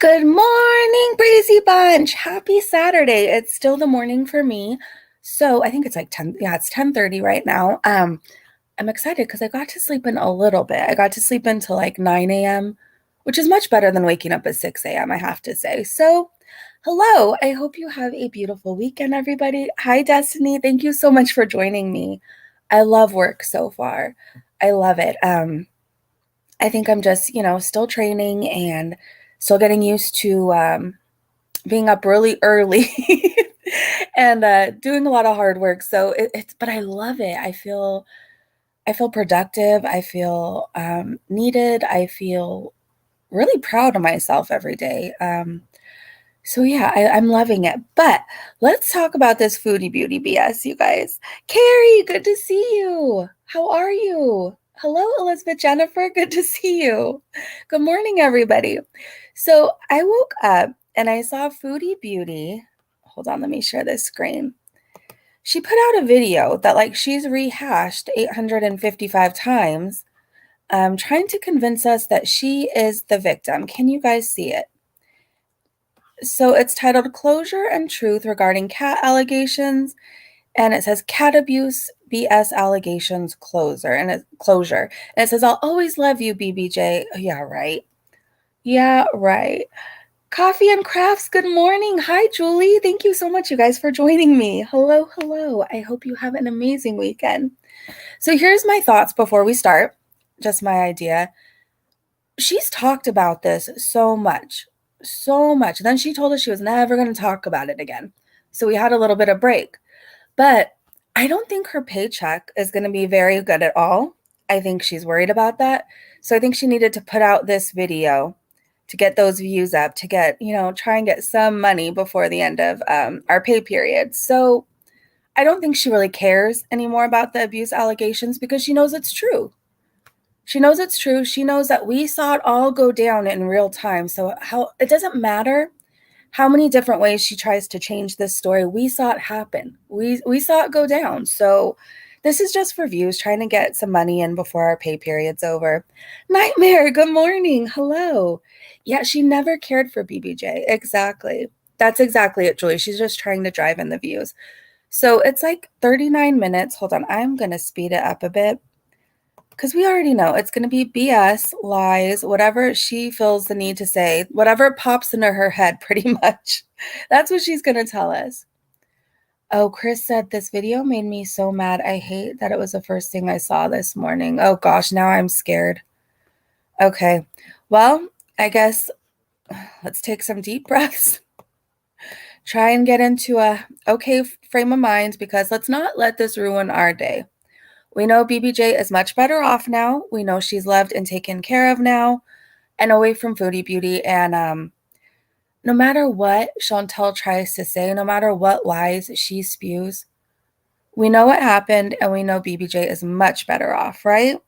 Good morning, Breezy Bunch. Happy Saturday. It's still the morning for me. So I think it's like 10. Yeah, it's 10:30 right now. I'm excited because I got to sleep in a little bit. I got to sleep until like 9 a.m., which is much better than waking up at 6 a.m., I have to say. So, hello. I hope you have a beautiful weekend, everybody. Hi, Destiny. Thank you so much for joining me. I love work so far. I love it. I think I'm just, still training and still getting used to being up really early and doing a lot of hard work. So but I love it. I feel productive. I feel needed. I feel really proud of myself every day. So yeah, I'm loving it. But let's talk about this foodie beauty BS, you guys. Carrie, good to see you. How are you? Hello, Elizabeth Jennifer. Good to see you. Good morning, everybody. So I woke up and I saw Foodie Beauty. Hold on, let me share this screen. She put out a video that like she's rehashed 855 times, trying to convince us that she is the victim. Can you guys see it? So it's titled Closure and Truth Regarding Cat Allegations. And it says cat abuse BS allegations closure. And it says, I'll always love you, BBJ. Oh, yeah, right. Yeah, right. Coffee and Crafts, good morning. Hi, Julie. Thank you so much, you guys, for joining me. Hello, hello. I hope you have an amazing weekend. So here's my thoughts before we start. Just my idea. She's talked about this so much, so much. Then she told us she was never going to talk about it again. So we had a little bit of break. But I don't think her paycheck is going to be very good at all. I think she's worried about that. So I think she needed to put out this video to get those views up, to get, try and get some money before the end of our pay period. So I don't think she really cares anymore about the abuse allegations because she knows it's true. She knows it's true. She knows that we saw it all go down in real time. So it doesn't matter how many different ways she tries to change this story. We saw it happen. We saw it go down. So this is just for views, trying to get some money in before our pay period's over. Nightmare, good morning. Hello. Yeah, she never cared for BBJ. Exactly. That's exactly it, Julie. She's just trying to drive in the views. So it's like 39 minutes. Hold on. I'm going to speed it up a bit because we already know it's going to be BS, lies, whatever she feels the need to say, whatever pops into her head, pretty much. That's what she's going to tell us. Oh, Chris said, this video made me so mad. I hate that it was the first thing I saw this morning. Oh, gosh, now I'm scared. Okay, well, I guess let's take some deep breaths. Try and get into a okay frame of mind because let's not let this ruin our day. We know BBJ is much better off now. We know she's loved and taken care of now and away from Foodie Beauty. And no matter what Chantel tries to say, no matter what lies she spews, we know what happened and we know BBJ is much better off, right?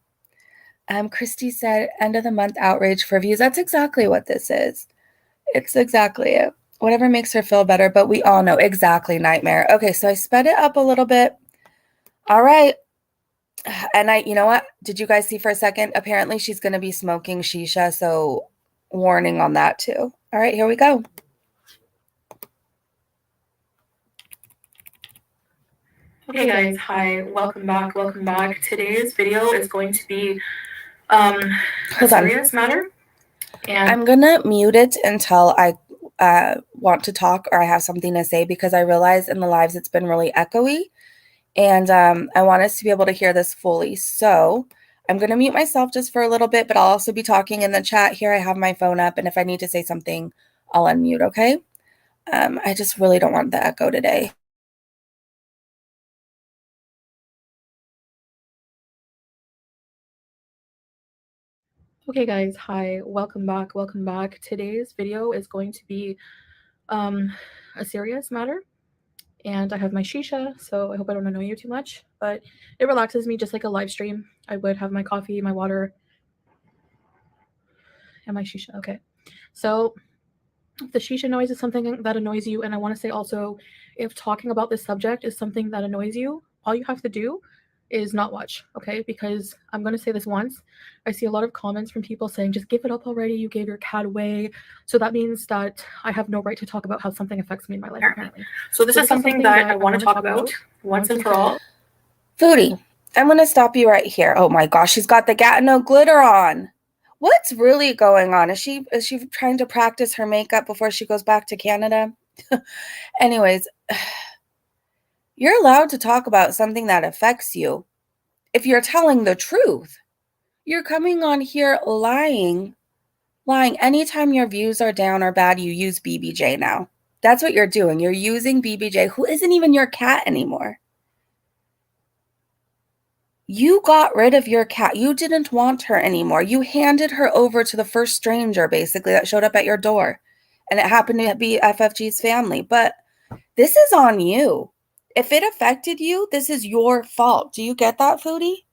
Christy said, end of the month outrage for views. That's exactly what this is. It's exactly it. Whatever makes her feel better, but we all know exactly nightmare. Okay, so I sped it up a little bit. All right. And you know what? Did you guys see for a second? Apparently she's going to be smoking shisha, so warning on that too. All right, here we go. Hey guys, hi, welcome back. Today's video is going to be a serious matter. And I'm going to mute it until I want to talk or I have something to say because I realize in the lives it's been really echoey. And I want us to be able to hear this fully. So I'm going to mute myself just for a little bit, but I'll also be talking in the chat here. I have my phone up, and if I need to say something, I'll unmute, okay? I just really don't want the echo today. okay guys, hi, welcome back. Today's video is going to be a serious matter. And I have my shisha, so I hope I don't annoy you too much, but it relaxes me just like a live stream. I would have my coffee, my water, and my shisha. Okay, so if the shisha noise is something that annoys you, and I want to say also, if talking about this subject is something that annoys you, all you have to do is not watch, okay? Because I'm going to say this once. I see a lot of comments from people saying, just give it up already. You gave your cat away. So that means that I have no right to talk about how something affects me in my life, apparently. So this is something that I want to talk about once and for all. Foodie, I'm going to stop you right here. Oh my gosh, she's got the Gatineau glitter on. What's really going on? Is she trying to practice her makeup before she goes back to Canada? Anyways, you're allowed to talk about something that affects you if you're telling the truth. You're coming on here lying. Anytime your views are down or bad, you use BBJ now. That's what you're doing. You're using BBJ, who isn't even your cat anymore. You got rid of your cat. You didn't want her anymore. You handed her over to the first stranger, basically, that showed up at your door. And it happened to be FFG's family. But this is on you. If it affected you, this is your fault. Do you get that, Foodie?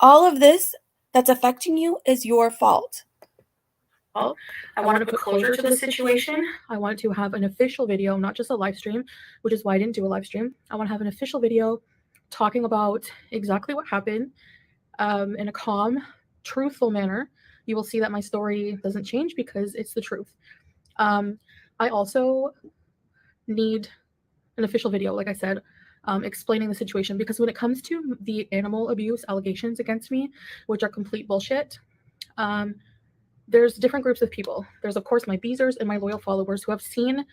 All of this that's affecting you is your fault. Well, I want to put closure to the situation. I want to have an official video, not just a live stream, which is why I didn't do a live stream. I want to have an official video talking about exactly what happened in a calm, truthful manner. You will see that my story doesn't change because it's the truth. I also need an official video, like I said, explaining the situation, because when it comes to the animal abuse allegations against me, which are complete bullshit, there's different groups of people. There's, of course, my beezers and my loyal followers who have seen,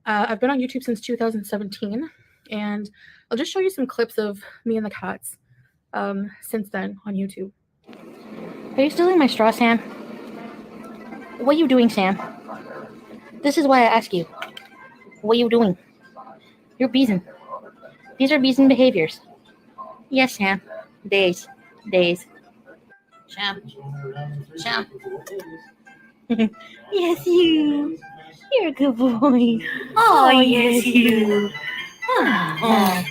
I've been on YouTube since 2017, and I'll just show you some clips of me and the cats since then on YouTube. Are you stealing my straw, Sam? What are you doing, Sam? This is why I ask you. What are you doing? You're beezing. These are beezing behaviors. Yes, Sam. Days. Sam. Yes, you. You're a good boy. Oh, yes, you.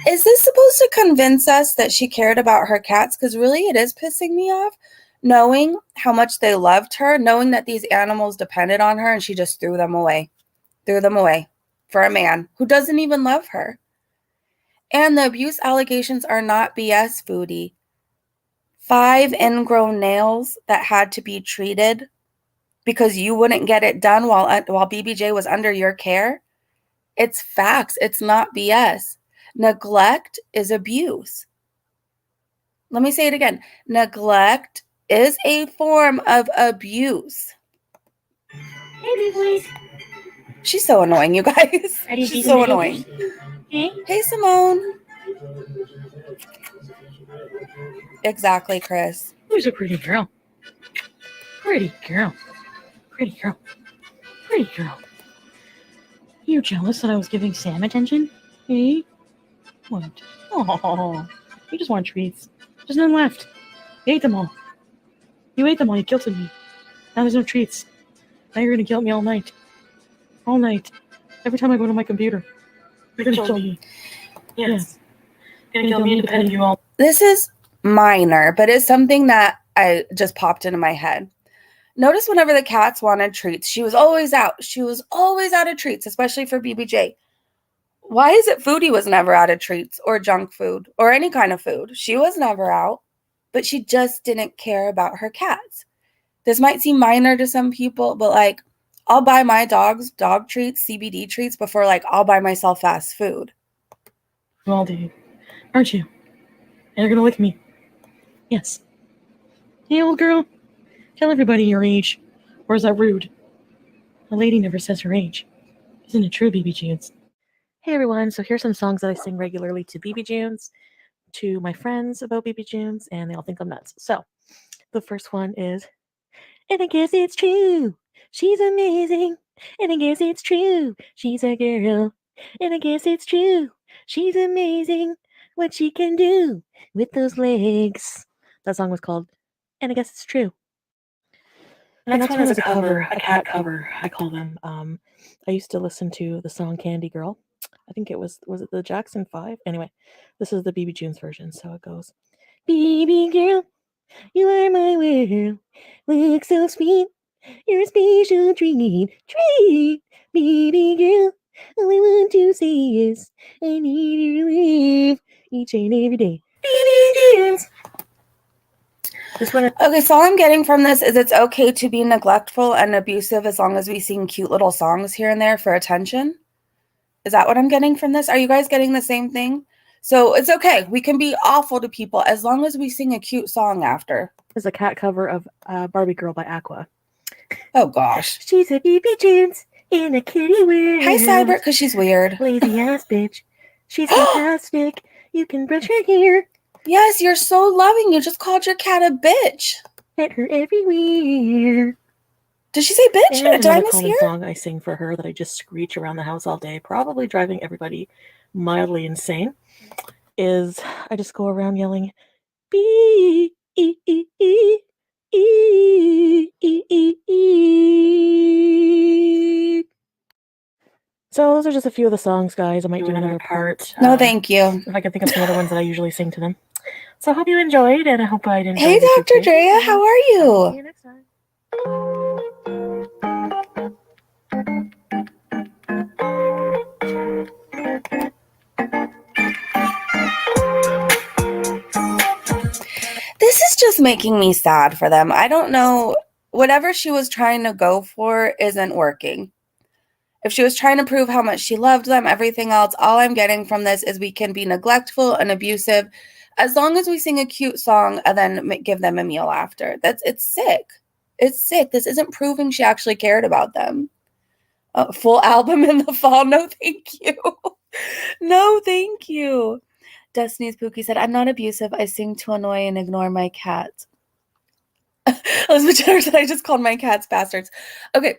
Is this supposed to convince us that she cared about her cats? Because really, it is pissing me off. Knowing how much they loved her, knowing that these animals depended on her, and she just threw them away for a man who doesn't even love her. And the abuse allegations are not BS, Foodie. 5 ingrown nails that had to be treated because you wouldn't get it done while BBJ was under your care. It's facts. It's not BS. Neglect is abuse. Let me say it again. Neglect is a form of abuse. Hey, big boys. She's so annoying, you guys. She's so annoying. Hey, Simone. Exactly, Chris. Who's a pretty girl? Pretty girl. You jealous that I was giving Sam attention? Hey? What? Oh, you just want treats. There's none left. You ate them all. You guilted me. Now there's no treats. Now you're gonna guilt me all night. Every time I go to my computer, you're gonna kill me. Yes. You're gonna kill me independent of you all. This is minor, but it's something that I just popped into my head. Notice whenever the cats wanted treats, she was always out. She was always out of treats, especially for BBJ. Why is it Foodie was never out of treats or junk food or any kind of food? She was never out, but she just didn't care about her cats. This might seem minor to some people, but like, I'll buy my dogs dog treats, CBD treats, before like I'll buy myself fast food. Well, dude, aren't you? And you're gonna lick me. Yes. Hey, old girl. Tell everybody your age. Or is that rude? A lady never says her age. Isn't it true, BB Junes? Hey, everyone. So here's some songs that I sing regularly to BB Junes, to my friends about BB Junes, and they all think I'm nuts. So the first one is, and I guess it's true. She's amazing. And I guess it's true. She's a girl. And I guess it's true. She's amazing. What she can do with those legs. That song was called And I Guess It's True. The next one is a cover, a cat cover, I call them. I used to listen to the song Candy Girl. I think it was it the Jackson 5? Anyway, this is the BB Junes version, so it goes, BB girl, you are my world, look so sweet, you're a special treat, BB girl, all I want to say is, I need your love each and every day. BB This one. Okay, so all I'm getting from this is it's okay to be neglectful and abusive as long as we sing cute little songs here and there for attention. Is that what I'm getting from this? Are you guys getting the same thing? So it's okay. We can be awful to people as long as we sing a cute song after. This is a cat cover of Barbie Girl by Aqua. Oh, gosh. She's a BB jeans in a kitty wear. Hi, Cybert, because she's weird. Lazy ass bitch. She's fantastic. You can brush her hair. Yes, you're so loving. You just called your cat a bitch. Pet her everywhere. Did she say bitch? And Did I another common mishear? song I sing for her that I just screech around the house all day, probably driving everybody mildly insane, is I just go around yelling, B E E E E E E E. So those are just a few of the songs, guys. I might do another part. No, thank you. If I can think of some other ones that I usually sing to them. So I hope you enjoyed, and I hope I didn't. Hey, Dr. Drea, how are See you? you next time. This is just making me sad for them. I don't know. Whatever she was trying to go for isn't working. If she was trying to prove how much she loved them, everything else, all I'm getting from this is we can be neglectful and abusive as long as we sing a cute song and then give them a meal after. It's sick. It's sick. This isn't proving she actually cared about them. A full album in the fall? No, thank you. No, thank you. Destiny's Pookie said, I'm not abusive. I sing to annoy and ignore my cats. Elizabeth Jenner said, I just called my cats bastards. Okay.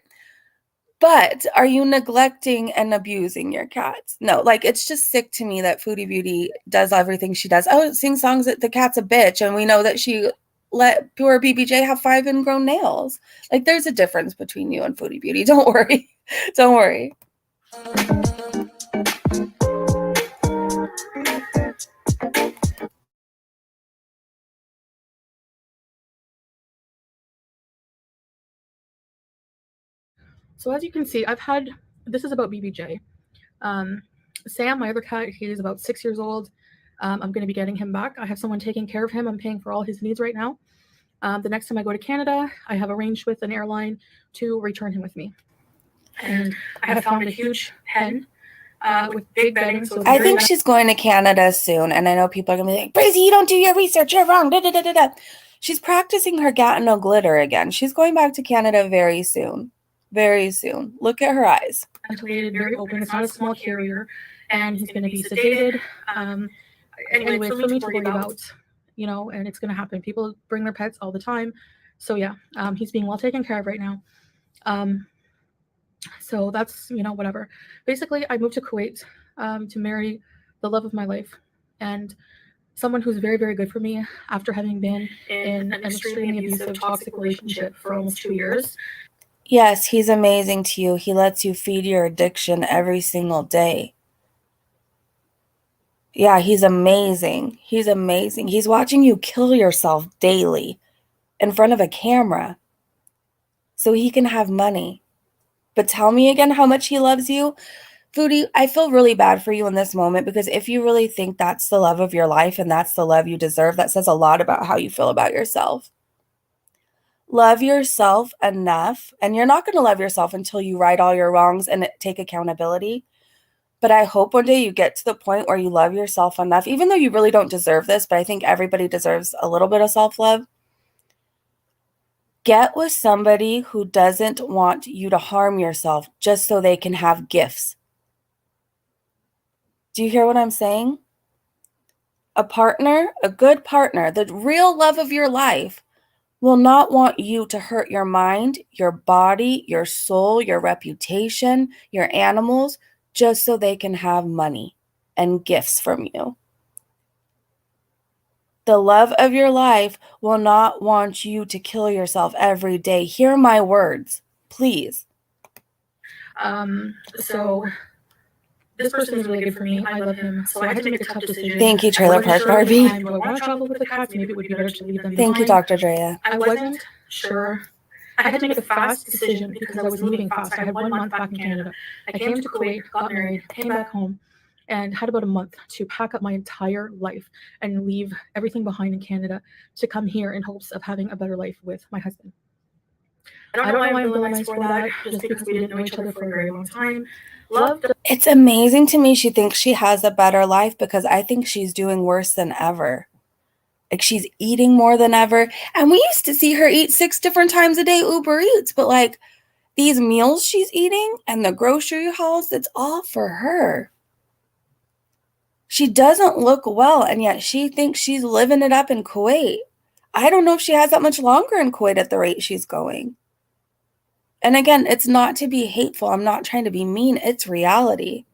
But are you neglecting and abusing your cats? No, like it's just sick to me that Foodie Beauty does everything she does. Oh, sing songs that the cat's a bitch, and we know that she let poor BBJ have 5 ingrown nails. Like there's a difference between you and Foodie Beauty. Don't worry. Don't worry. So as you can see, this is about BBJ. Sam, my other cat, he's about 6 years old. I'm going to be getting him back. I have someone taking care of him. I'm paying for all his needs right now. The next time I go to Canada, I have arranged with an airline to return him with me. And I have found a huge pen with big bedding. So I think she's going to Canada soon. And I know people are going to be like, Brazy, you don't do your research. You're wrong. Da, da, da, da, da. She's practicing her gat and no glitter again. She's going back to Canada very soon. Very soon. Look at her eyes. Ventilated, very open. It's not a small carrier. And he's going to be sedated. Anyway, for me to worry about, and it's going to happen. People bring their pets all the time. So yeah, he's being well taken care of right now. So that's, whatever. Basically, I moved to Kuwait to marry the love of my life and someone who's very, very good for me after having been in an extremely abusive, toxic relationship for almost 2 years. Yes, he's amazing to you. He lets you feed your addiction every single day. Yeah, he's amazing. He's amazing. He's watching you kill yourself daily in front of a camera so he can have money. But tell me again how much he loves you. Foodie, I feel really bad for you in this moment because if you really think that's the love of your life and that's the love you deserve, that says a lot about how you feel about yourself. Love yourself enough, and you're not going to love yourself until you right all your wrongs and take accountability. But I hope one day you get to the point where you love yourself enough, even though you really don't deserve this, but I think everybody deserves a little bit of self-love. Get with somebody who doesn't want you to harm yourself just so they can have gifts. Do you hear what I'm saying? A partner, a good partner, the real love of your life will not want you to hurt your mind, your body, your soul, your reputation, your animals, just so they can have money and gifts from you. The love of your life will not want you to kill yourself every day. Hear my words, please. So this person is really good for me. I love him. So I had to make a tough decision. Thank you, Trailer Park Barbie. Do I want to travel with the cats? Maybe it would be better to leave them behind. Thank you, Dr. Drea. I wasn't sure. I had to make a fast decision because I was moving fast. I had 1 month back in Canada. I came to Kuwait, got married, came back home, and had about a month to pack up my entire life and leave everything behind in Canada to come here in hopes of having a better life with my husband. I don't know why I'm villainized for that, just because we didn't know each other for a very long time. It's amazing to me she thinks she has a better life, because I think she's doing worse than ever. Like, she's eating more than ever. And we used to see her eat 6 different times a day Uber Eats, but like these meals she's eating and the grocery hauls, it's all for her. She doesn't look well, and yet she thinks she's living it up in Kuwait. I don't know if she has that much longer in Kuwait at the rate she's going. And again, it's not to be hateful. I'm not trying to be mean. It's reality.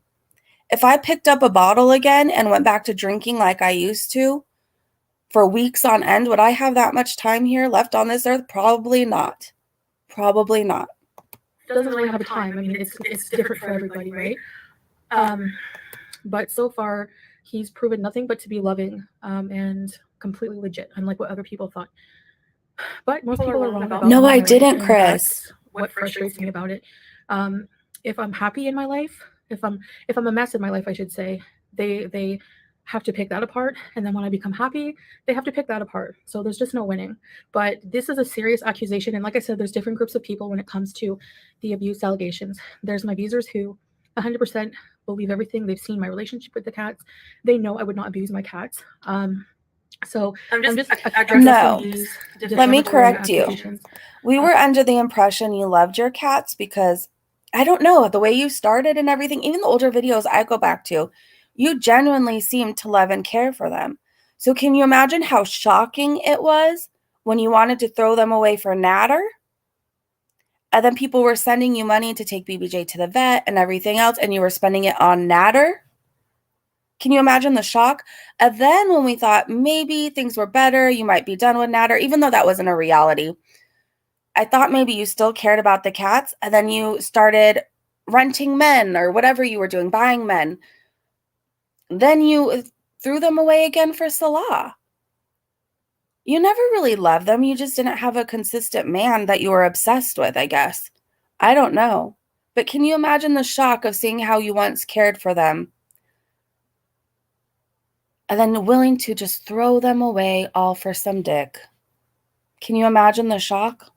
If I picked up a bottle again and went back to drinking like I used to for weeks on end, would I have that much time here left on this earth? Probably not. Probably not. Doesn't really have a time. I mean, it's different for everybody, right? But so far, he's proven nothing but to be loving and completely legit, unlike what other people thought. But most people are wrong about No, I my life, didn't, and Chris. that's what frustrates me about it. If I'm happy in my life, if I'm a mess in my life, I should say, they have to pick that apart, and then when I become happy, they have to pick that apart. So there's just no winning. But this is a serious accusation, and like I said, there's different groups of people when it comes to the abuse allegations. There's my abusers who 100% believe everything. They've seen my relationship with the cats. They know I would not abuse my cats. So I'm just addressing No. these Let me correct you. accusations. We were under the impression you loved your cats because, I don't know, the way you started and everything, even the older videos I go back to, you genuinely seemed to love and care for them. So can you imagine how shocking it was when you wanted to throw them away for natter? And then people were sending you money to take BBJ to the vet and everything else, and you were spending it on natter? Can you imagine the shock? And then when we thought maybe things were better, you might be done with natter, even though that wasn't a reality, I thought maybe you still cared about the cats, and then you started renting men or whatever you were doing, buying men. Then you threw them away again for Salah. You never really loved them. You just didn't have a consistent man that you were obsessed with, I guess. I don't know. But can you imagine the shock of seeing how you once cared for them and then willing to just throw them away all for some dick? Can you imagine the shock?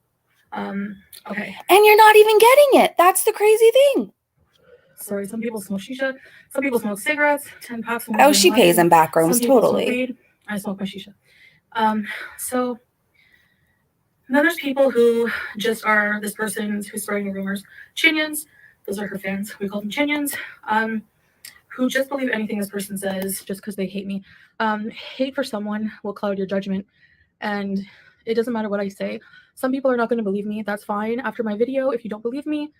Okay. And you're not even getting it. That's the crazy thing. Sorry, some people smoke shisha. Some people smoke cigarettes. 10 packs. Oh, she pays in back rooms, totally. Weed. I smoke my shisha. So then there's people who just are this person who's spreading the rumors. Chinians, those are her fans. We call them Chinians. Who just believe anything this person says just because they hate me. Hate for someone will cloud your judgment, and it doesn't matter what I say. Some people are not going to believe me. That's fine. After my video, if you don't believe me,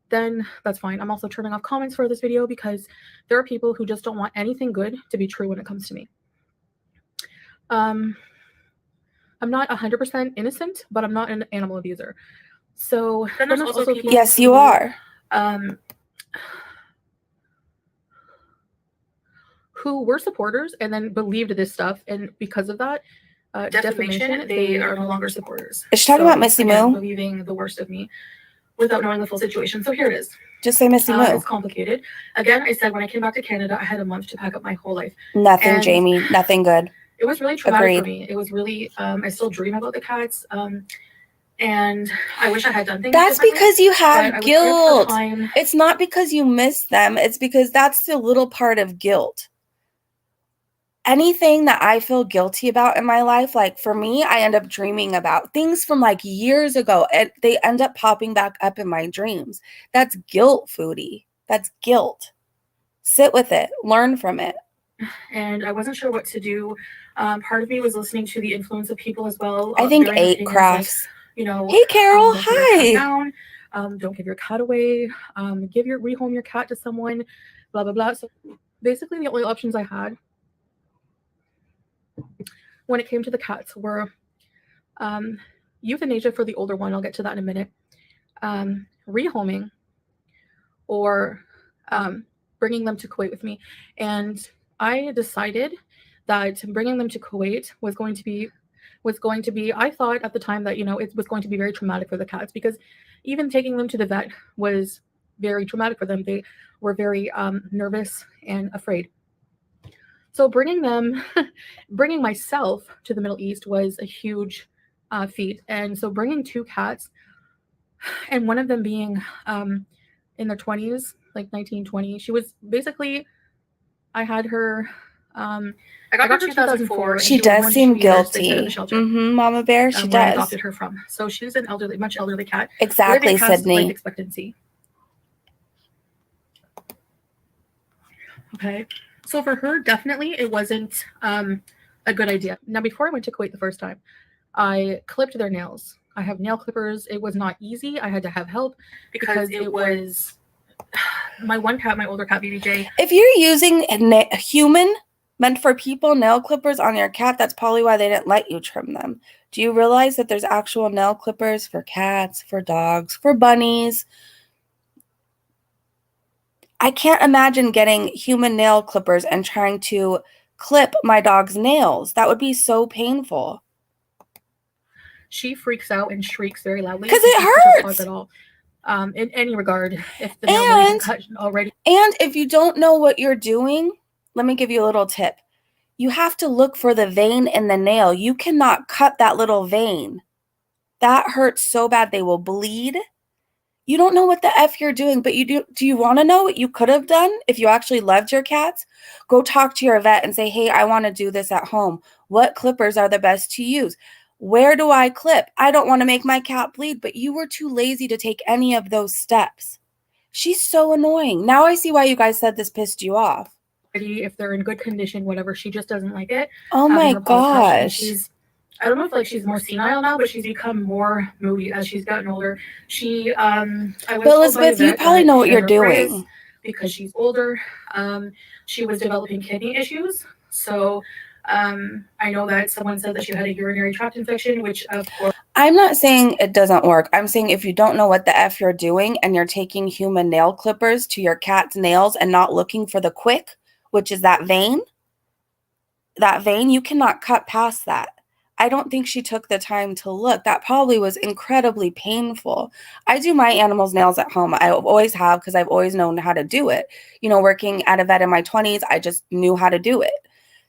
then that's fine. I'm also turning off comments for this video because there are people who just don't want anything good to be true when it comes to me. I'm not 100% innocent, but I'm not an animal abuser. So then there's also people yes, you are. Who were supporters and then believed this stuff, and because of that, defamation, they are no longer supporters. Is she talking about Missy Moo? Believing the worst of me without knowing the full situation. So here it is. Just say Missy Moo. It's complicated. Again, I said when I came back to Canada, I had a month to pack up my whole life. Nothing, And Jamie. Nothing good. It was really traumatic Agreed. for me. It was really, I still dream about the cats. And I wish I had done things. That's because you have but guilt. It's not because you miss them. It's because that's the little part of guilt. Anything that I feel guilty about in my life, like for me, I end up dreaming about things from like years ago, and they end up popping back up in my dreams. That's guilt, Foodie. That's guilt. Sit with it. Learn from it. And I wasn't sure what to do. Part of me was listening to the influence of people as well. I think 8 crafts. Like, you know, hey, Carol. Don't Hi. Don't give your cat away. Rehome your cat to someone. Blah blah blah. So basically, the only options I had when it came to the cats were euthanasia for the older one. I'll get to that in a minute. Rehoming, or bringing them to Kuwait with me. And I decided that bringing them to Kuwait was going to be, I thought at the time that, you know, it was going to be very traumatic for the cats, because even taking them to the vet was very traumatic for them. They were very nervous and afraid. So bringing myself to the Middle East was a huge feat. And so bringing 2 cats, and one of them being in their 20s, like 19, 20. She was basically, I had her, I got her 2004. She does seem guilty. Mama Bear, she where does. I adopted her from. So she's an much elderly cat. Exactly, living past Sydney. life expectancy. Okay. So for her, definitely it wasn't a good idea. Now, before I went to Kuwait the first time, I clipped their nails. I have nail clippers. It was not easy. I had to have help because it was my one cat, my older cat, BBJ. If you're using human meant for people nail clippers on your cat, that's probably why they didn't let you trim them. Do you realize that there's actual nail clippers for cats, for dogs, for bunnies? I can't imagine getting human nail clippers and trying to clip my dog's nails. That would be so painful. She freaks out and shrieks very loudly. Because it hurts. At all. In any regard, if the nail is cut already. And if you don't know what you're doing, let me give you a little tip. You have to look for the vein in the nail. You cannot cut that little vein. That hurts so bad they will bleed. You don't know what the F you're doing, but you do. Do you want to know what you could have done if you actually loved your cats? Go talk to your vet and say, hey, I want to do this at home. What clippers are the best to use? Where do I clip? I don't want to make my cat bleed, but you were too lazy to take any of those steps. She's so annoying. Now I see why you guys said this pissed you off. If they're in good condition, whatever, she just doesn't like it. Oh my gosh. I don't know if she's more senile now, but she's become more moody as she's gotten older. But Elizabeth, you probably know what you're doing. Because she's older. She was developing kidney issues. So I know that someone said that she had a urinary tract infection, which of course. I'm not saying it doesn't work. I'm saying if you don't know what the F you're doing and you're taking human nail clippers to your cat's nails and not looking for the quick, which is that vein, you cannot cut past that. I don't think she took the time to look. That probably was incredibly painful. I do my animals' nails at home. I always have because I've always known how to do it. You know, working at a vet in my 20s, I just knew how to do it.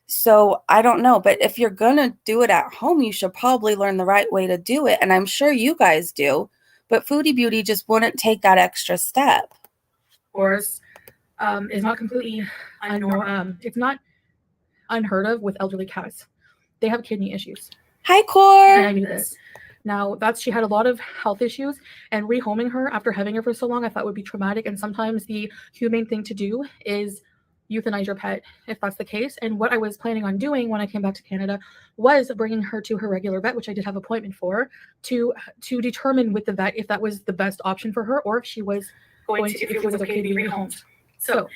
So I don't know, but if you're going to do it at home, you should probably learn the right way to do it. And I'm sure you guys do, but Foodie Beauty just wouldn't take that extra step. Of course, is not completely, it's not unheard of with elderly cats. They have kidney issues. Hi, Core. And I knew this. Now, she had a lot of health issues, and rehoming her after having her for so long, I thought would be traumatic. And sometimes the humane thing to do is euthanize your pet, if that's the case. And what I was planning on doing when I came back to Canada was bringing her to her regular vet, which I did have an appointment for, to determine with the vet if that was the best option for her, or if she was if it was okay to be rehomed. So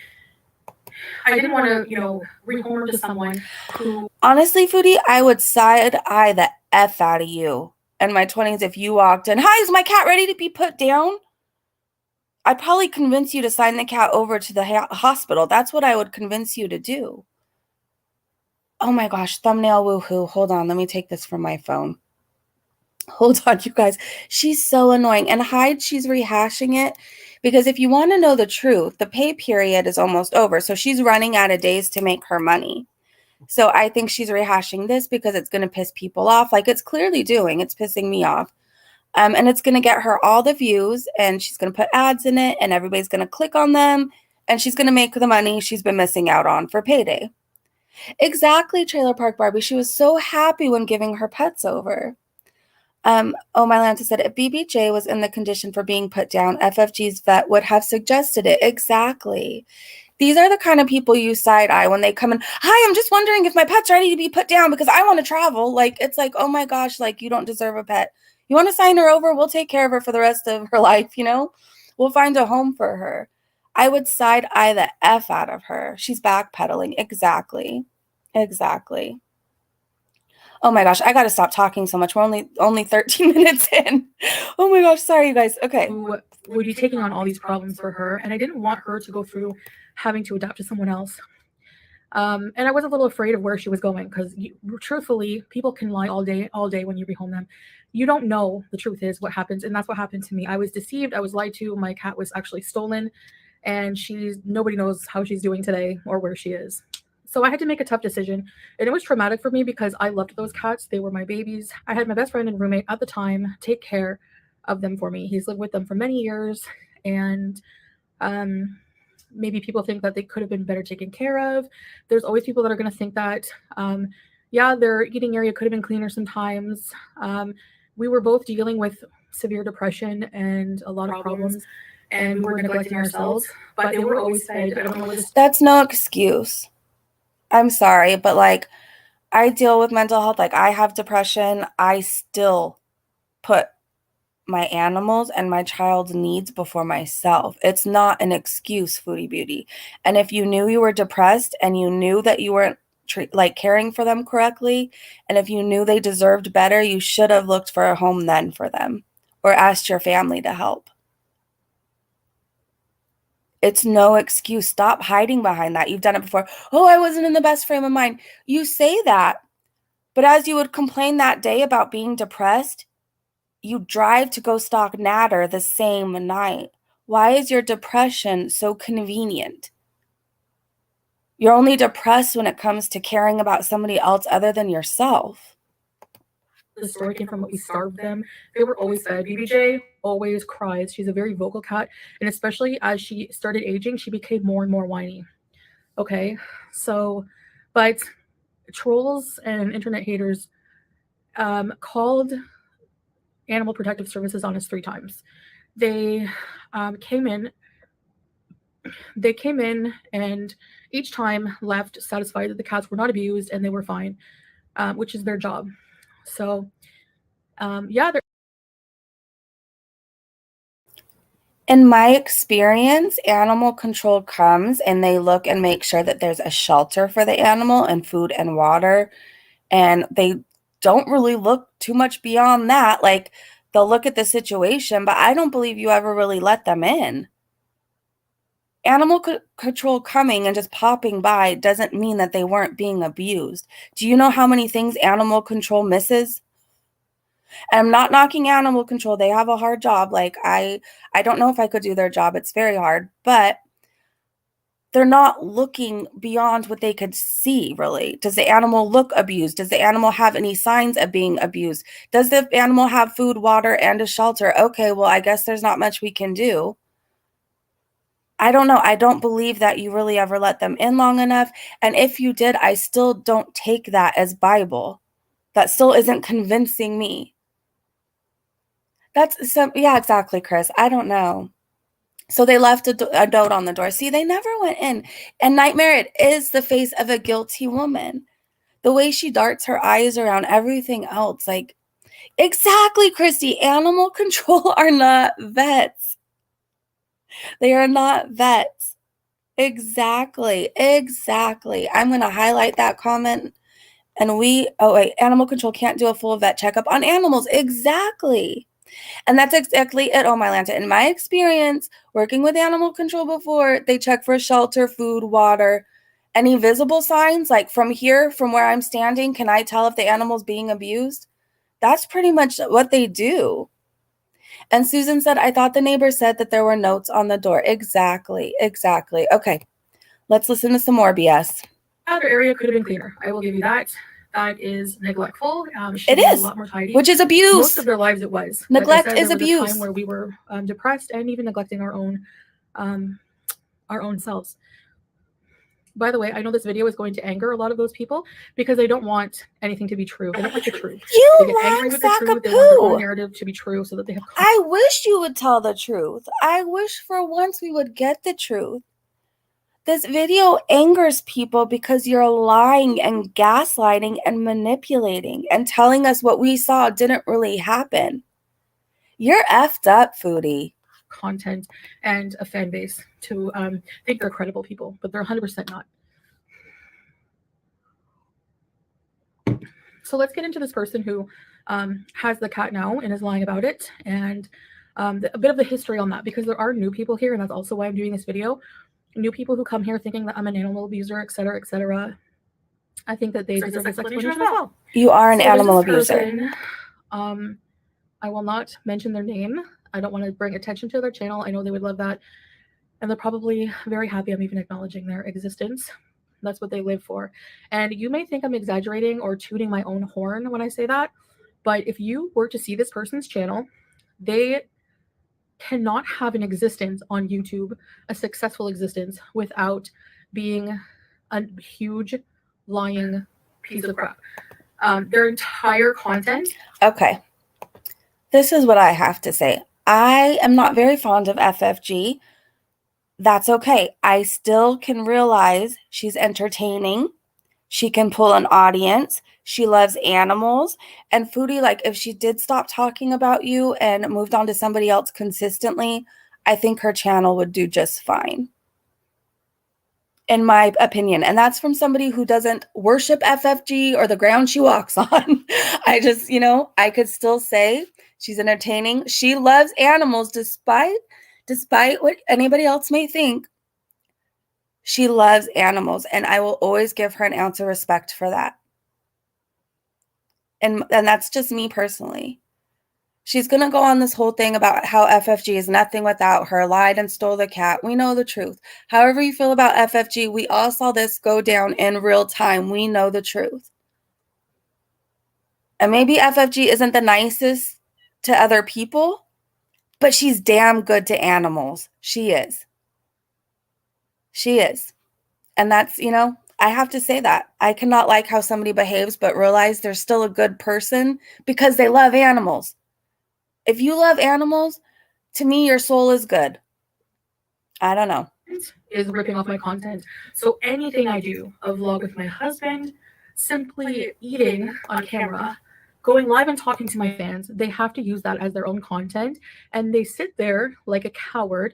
I didn't want to, rehome her to someone who. Honestly, Foodie, I would side eye the F out of you. In my 20s, if you walked in, hi, is my cat ready to be put down? I'd probably convince you to sign the cat over to the hospital. That's what I would convince you to do. Oh my gosh, thumbnail woohoo. Hold on, let me take this from my phone. Hold on, you guys. She's so annoying. And Hyde, she's rehashing it. Because if you want to know the truth, the pay period is almost over. So she's running out of days to make her money. So I think she's rehashing this because it's going to piss people off. Like it's clearly doing. It's pissing me off. And it's going to get her all the views. And she's going to put ads in it. And everybody's going to click on them. And she's going to make the money she's been missing out on for payday. Exactly, Trailer Park Barbie. She was so happy when giving her pets over. Oh, my Lanta said, if BBJ was in the condition for being put down, FFG's vet would have suggested it. Exactly. These are the kind of people you side eye when they come in. Hi, I'm just wondering if my pet's ready to be put down because I want to travel. Like, it's like, oh my gosh, like you don't deserve a pet. You want to sign her over? We'll take care of her for the rest of her life, you know? We'll find a home for her. I would side eye the F out of her. She's backpedaling. Exactly. Exactly. Oh my gosh, I got to stop talking so much. We're only 13 minutes in. Oh my gosh, sorry you guys. Okay. Who would be taking on all these problems for her, and I didn't want her to go through having to adapt to someone else. And I was a little afraid of where she was going because truthfully, people can lie all day when you rehome them. you don't know the truth is what happens. And that's what happened to me. I was deceived. I was lied to. My cat was actually stolen, and nobody knows how she's doing today or where she is. So I had to make a tough decision, and it was traumatic for me because I loved those cats. They were my babies. I had my best friend and roommate at the time take care of them for me. He's lived with them for many years, and maybe people think that they could have been better taken care of. There's always people that are going to think that, yeah, their eating area could have been cleaner sometimes. We were both dealing with severe depression and a lot of problems, and we were neglecting ourselves, but they were always fed. I don't know what this. That's no excuse. I'm sorry, but like, I deal with mental health. Like, I have depression. I still put my animals and my child's needs before myself. It's not an excuse, Foodie Beauty. And if you knew you were depressed and you knew that you weren't caring for them correctly, and if you knew they deserved better, you should have looked for a home then for them or asked your family to help. It's no excuse. Stop hiding behind that. You've done it before. Oh, I wasn't in the best frame of mind. You say that, but as you would complain that day about being depressed, you drive to go stalk Natter the same night. Why is your depression so convenient? You're only depressed when it comes to caring about somebody else other than yourself. The story came from what we starved them. They were always fed. BBJ always cries. She's a very vocal cat, and especially as she started aging, she became more and more whiny. Okay, so, but trolls and internet haters called Animal Protective Services on us 3 times. They came in and each time left satisfied that the cats were not abused and they were fine, which is their job. So, yeah. In my experience, animal control comes and they look and make sure that there's a shelter for the animal and food and water. And they don't really look too much beyond that. Like, they'll look at the situation, but I don't believe you ever really let them in. Animal control coming and just popping by doesn't mean that they weren't being abused. Do you know how many things animal control misses? And I'm not knocking animal control. They have a hard job. Like, I don't know if I could do their job. It's very hard, but they're not looking beyond what they could see, really. Does the animal look abused? Does the animal have any signs of being abused? Does the animal have food, water, and a shelter? Okay, well, I guess there's not much we can do. I don't know. I don't believe that you really ever let them in long enough. And if you did, I still don't take that as Bible. That still isn't convincing me. Yeah, exactly, Chris. I don't know. So they left a note on the door. See, they never went in. And Nightmare, it is the face of a guilty woman. The way she darts her eyes around everything else. Like, exactly, Christy. Animal control are not vets. They are not vets. Exactly. I'm going to highlight that comment. And animal control can't do a full vet checkup on animals. Exactly. And that's exactly it, oh my Lanta. In my experience, working with animal control before, they check for shelter, food, water, any visible signs. Like, from here, from where I'm standing, can I tell if the animal's being abused? That's pretty much what they do. And Susan said, I thought the neighbor said that there were notes on the door. Exactly. Okay, let's listen to some more BS. Other area could have been cleaner. I will give you that. That is neglectful. It is a lot more tidy, which is abuse. Most of their lives it was. Neglect like I said, is there was abuse. a time where we were depressed and even neglecting our own selves. By the way, I know this video is going to anger a lot of those people because they don't want anything to be true. They don't like the truth. They get angry with the truth. They want their own narrative to be true so that they have. I wish you would tell the truth. I wish for once we would get the truth. This video angers people because you're lying and gaslighting and manipulating and telling us what we saw didn't really happen. You're effed up, Foodie. Content and a fan base to think they're credible people, but they're 100% not. So let's get into this person who has the cat now and is lying about it, and a bit of the history on that, because there are new people here, and that's also why I'm doing this video. New people who come here thinking that I'm an animal abuser, etc., etc. I think that they deserve this explanation as well. You are an animal abuser. Person, I will not mention their name. I don't want to bring attention to their channel. I know they would love that. And they're probably very happy I'm even acknowledging their existence. That's what they live for. And you may think I'm exaggerating or tooting my own horn when I say that, but if you were to see this person's channel, they cannot have an existence on YouTube, a successful existence, without being a huge lying piece of crap. Their entire content. Okay. This is what I have to say. I am not very fond of FFG. That's okay. I still can realize she's entertaining. She can pull an audience. She loves animals. And Foodie, like, if she did stop talking about you and moved on to somebody else consistently, I think her channel would do just fine, in my opinion. And that's from somebody who doesn't worship FFG or the ground she walks on. I just, I could still say she's entertaining. She loves animals despite what anybody else may think. She loves animals, and I will always give her an ounce of respect for that. And that's just me personally. She's going to go on this whole thing about how FFG is nothing without her, lied and stole the cat. We know the truth. However you feel about FFG, we all saw this go down in real time. We know the truth. And maybe FFG isn't the nicest to other people, but she's damn good to animals. She is. She is. And that's, I have to say that. I cannot like how somebody behaves, but realize they're still a good person because they love animals. If you love animals, to me, your soul is good. I don't know. Is ripping off my content. So anything I do, a vlog with my husband, simply eating on camera, going live and talking to my fans, they have to use that as their own content. And they sit there like a coward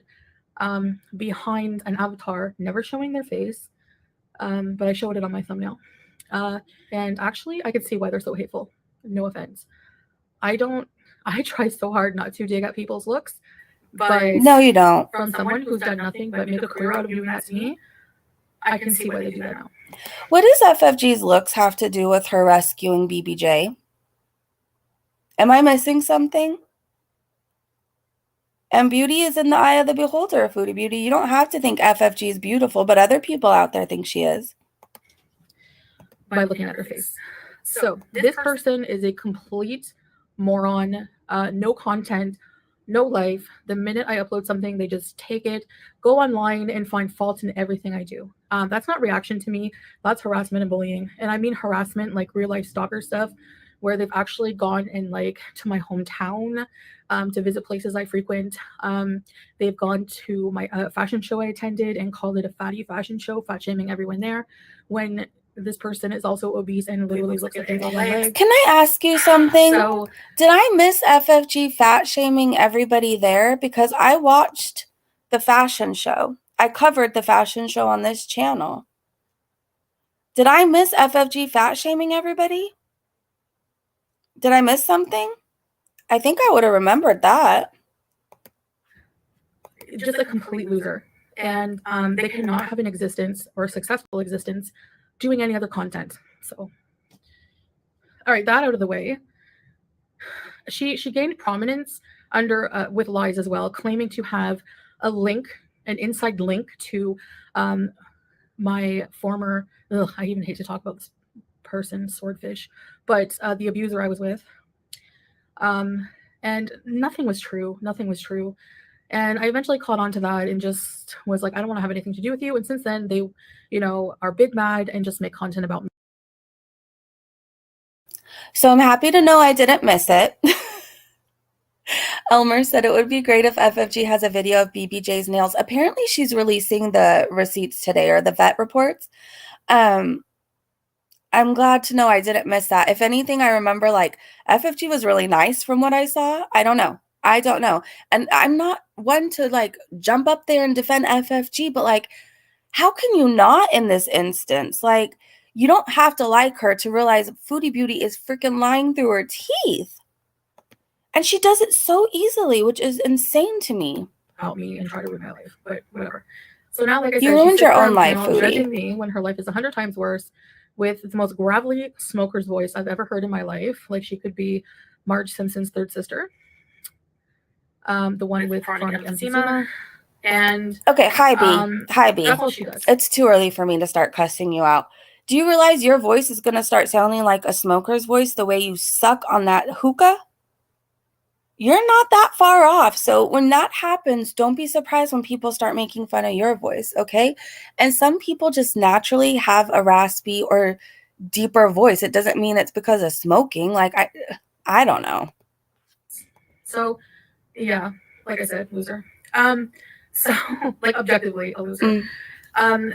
behind an avatar, never showing their face. But I showed it on my thumbnail. And actually, I could see why they're so hateful. No offense. I try so hard not to dig at people's looks. But no, you don't. From someone who's done nothing but make a career out of doing that to me, I can see why they do that now. What does FFG's looks have to do with her rescuing BBJ? Am I missing something? And beauty is in the eye of the beholder, Foodie Beauty. You don't have to think FFG is beautiful, but other people out there think she is. By looking at her face. So this person is a complete moron, no content, no life. The minute I upload something, they just take it, go online and find fault in everything I do. That's not reaction to me. That's harassment and bullying. And I mean harassment, like real life stalker stuff, where they've actually gone in to my hometown to visit places I frequent. They've gone to my fashion show I attended and called it a fatty fashion show, fat shaming everyone there, when this person is also obese and literally looks like they legs. Can I ask you something? So, did I miss FFG fat shaming everybody there? Because I watched the fashion show. I covered the fashion show on this channel. Did I miss FFG fat shaming everybody? Did I miss something? I think I would have remembered that. Just a complete loser. And they cannot have an existence or a successful existence doing any other content. So, all right, that out of the way. She gained prominence under with lies as well, claiming to have a link, an inside link to my former, I even hate to talk about this person, Swordfish, but the abuser I was with. And nothing was true. Nothing was true. And I eventually caught on to that and just was like, I don't want to have anything to do with you. And since then, they, are big mad and just make content about me. So I'm happy to know I didn't miss it. Elmer said it would be great if FFG has a video of BBJ's nails. Apparently, she's releasing the receipts today, or the vet reports. I'm glad to know I didn't miss that. If anything, I remember FFG was really nice from what I saw. I don't know. And I'm not one to jump up there and defend FFG, but how can you not in this instance? You don't have to like her to realize Foodie Beauty is freaking lying through her teeth. And she does it so easily, which is insane to me. Help me and try to ruin my life, but whatever. So now, like I said, you ruined your own life, Foodie. Judging me when her life is 100 times worse, with the most gravelly smoker's voice I've ever heard in my life. Like she could be Marge Simpson's third sister. the one with chronic emphysema. And okay, hi B. Hi B. that's all she does. It's too early for me to start cussing you out. Do you realize your voice is going to start sounding like a smoker's voice the way you suck on that hookah? You're not that far off. So when that happens, don't be surprised when people start making fun of your voice, okay? And some people just naturally have a raspy or deeper voice. It doesn't mean it's because of smoking. Like, I don't know. So, yeah, like I said, loser. So, like, objectively, a loser.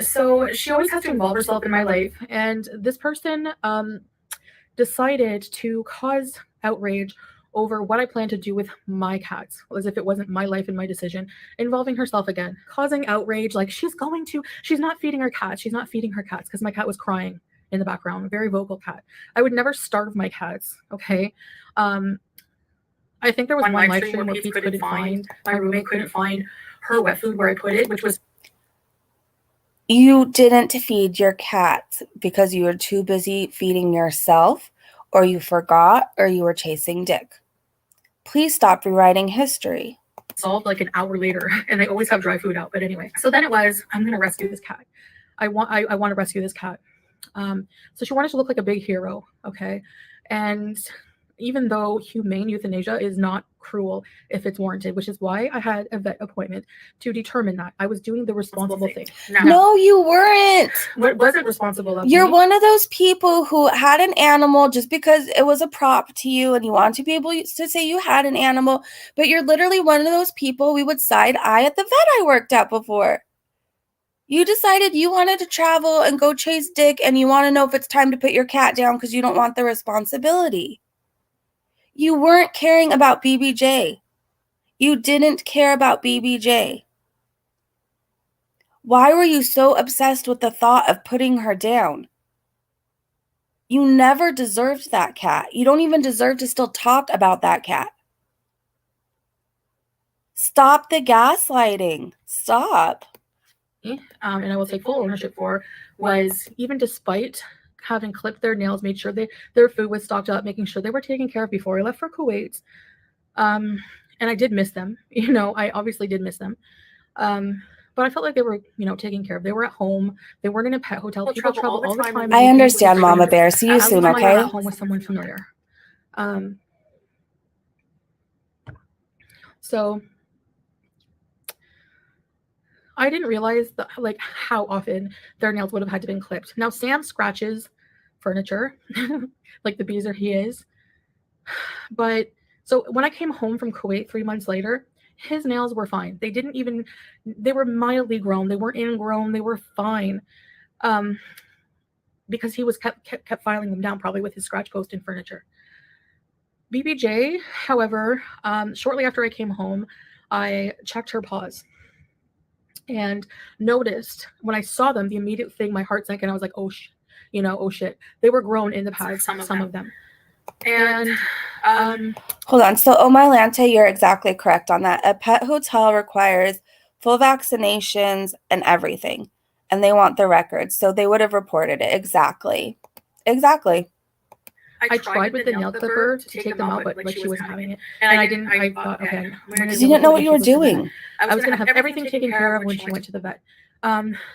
So she always has to involve herself in my life. And this person decided to cause outrage over what I plan to do with my cats, as if it wasn't my life and my decision, involving herself again, causing outrage, like she's not feeding her cats. She's not feeding her cats because my cat was crying in the background, a very vocal cat. I would never starve my cats, okay? I think there was one live stream where Pete couldn't find, my roommate couldn't find her wet food where I put it, which was... You didn't feed your cats because you were too busy feeding yourself, or you forgot, or you were chasing dick. Please stop rewriting history. Solved like an hour later, and they always have dry food out. But anyway, so then it was, I'm gonna rescue this cat. I want to rescue this cat. So she wanted to look like a big hero, okay? And even though humane euthanasia is not cruel if it's warranted, which is why I had a vet appointment to determine that. I was doing the responsible thing. No, you weren't. What wasn't responsible of You're me? one of those people who had an animal just because it was a prop to you and you want to be able to say you had an animal, but you're literally one of those people we would side eye at the vet I worked at before. You decided you wanted to travel and go chase dick and you want to know if it's time to put your cat down because you don't want the responsibility. You weren't caring about BBJ. You didn't care about BBJ. Why were you so obsessed with the thought of putting her down? You never deserved that cat. You don't even deserve to still talk about that cat. Stop the gaslighting. Stop. And I will take full ownership for, was even despite having clipped their nails, made sure their food was stocked up, making sure they were taken care of before I left for Kuwait. And I did miss them. I obviously did miss them. But I felt like they were, taken care of. They were at home. They weren't in a pet hotel. People travel all the time. I understand, Mama Bear. See you soon, okay? At home with someone familiar. So I didn't realize that, like, how often their nails would have had to been clipped. Now Sam scratches furniture, like the beezer he is. But so when I came home from Kuwait 3 months later, his nails were fine. They were mildly grown. They weren't ingrown. They were fine. Because he was kept filing them down, probably with his scratch post and furniture. BBJ, however, shortly after I came home, I checked her paws and noticed when I saw them, the immediate thing, my heart sank and I was like, oh shit. They were grown in the pads, some of them. And hold on. So, oh my Lanta, you're exactly correct on that. A pet hotel requires full vaccinations and everything, and they want the records. So they would have reported it. Exactly. I tried with the nail clipper to take them out, but like she wasn't having it. And I thought, okay. Because you didn't know what you were doing. I was going to have everything taken care of when she went to the vet.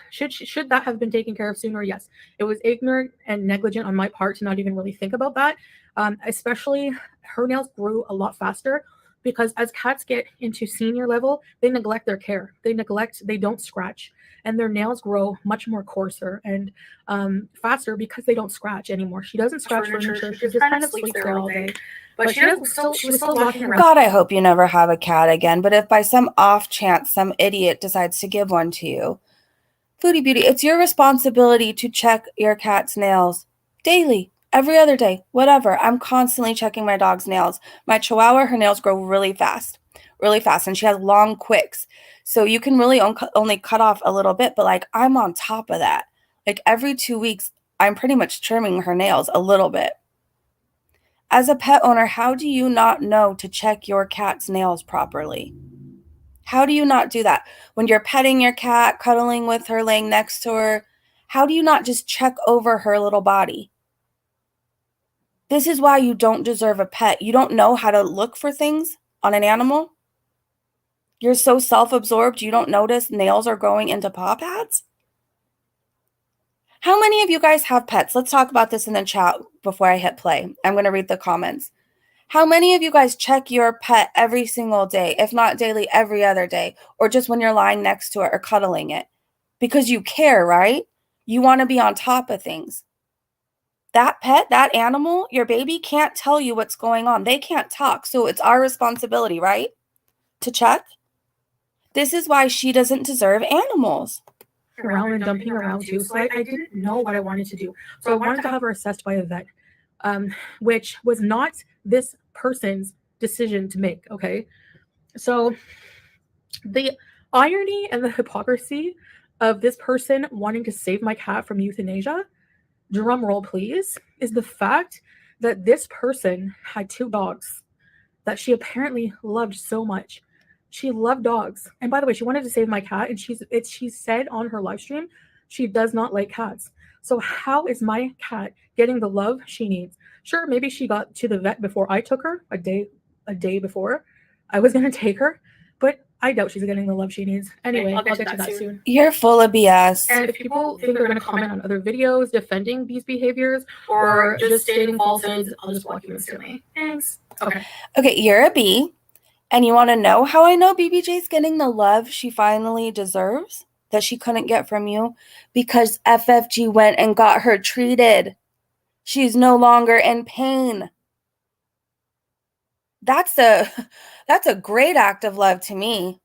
Should that have been taken care of sooner? Yes. It was ignorant and negligent on my part to not even really think about that. Especially her nails grew a lot faster because as cats get into senior level, they neglect their care. They don't scratch, and their nails grow much more coarser and faster because they don't scratch anymore. She doesn't scratch furniture. She just kind of sleeps there all day. But she was still walking around. God, I hope you never have a cat again. But if by some off chance some idiot decides to give one to you, Foodie Beauty, it's your responsibility to check your cat's nails daily, every other day, whatever. I'm constantly checking my dog's nails. My Chihuahua, her nails grow really fast, and she has long quicks. So you can really only cut off a little bit, but like I'm on top of that. Like every 2 weeks, I'm pretty much trimming her nails a little bit. As a pet owner, how do you not know to check your cat's nails properly? How do you not do that? When you're petting your cat, cuddling with her, laying next to her, how do you not just check over her little body? This is why you don't deserve a pet. You don't know how to look for things on an animal. You're so self-absorbed you don't notice nails are growing into paw pads? How many of you guys have pets? Let's talk about this in the chat before I hit play. I'm going to read the comments. How many of you guys check your pet every single day, if not daily, every other day, or just when you're lying next to it or cuddling it? Because you care, right? You want to be on top of things. That pet, that animal, your baby can't tell you what's going on. They can't talk. So it's our responsibility, right? To check. This is why she doesn't deserve animals. Around and dumping around too. So I didn't know what I wanted to do. So I wanted to have her assessed by a vet, which was not this person's decision to make. Okay. So the irony and the hypocrisy of this person wanting to save my cat from euthanasia, drum roll please, is the fact that this person had 2 dogs that she apparently loved so much. She loved dogs. And by the way, she wanted to save my cat, and she said on her live stream she does not like cats. So how is my cat getting the love she needs? Sure, maybe she got to the vet before I took her, a day before I was going to take her, but I doubt she's getting the love she needs. Anyway, I'll get to that soon. You're full of BS. And if people think they're going to comment on other videos defending these behaviors or just stating falsehoods, I'll just walk you instantly. Thanks. Okay, you're a B. And you want to know how I know BBJ's getting the love she finally deserves that she couldn't get from you? Because FFG went and got her treated. She's no longer in pain. That's a great act of love to me.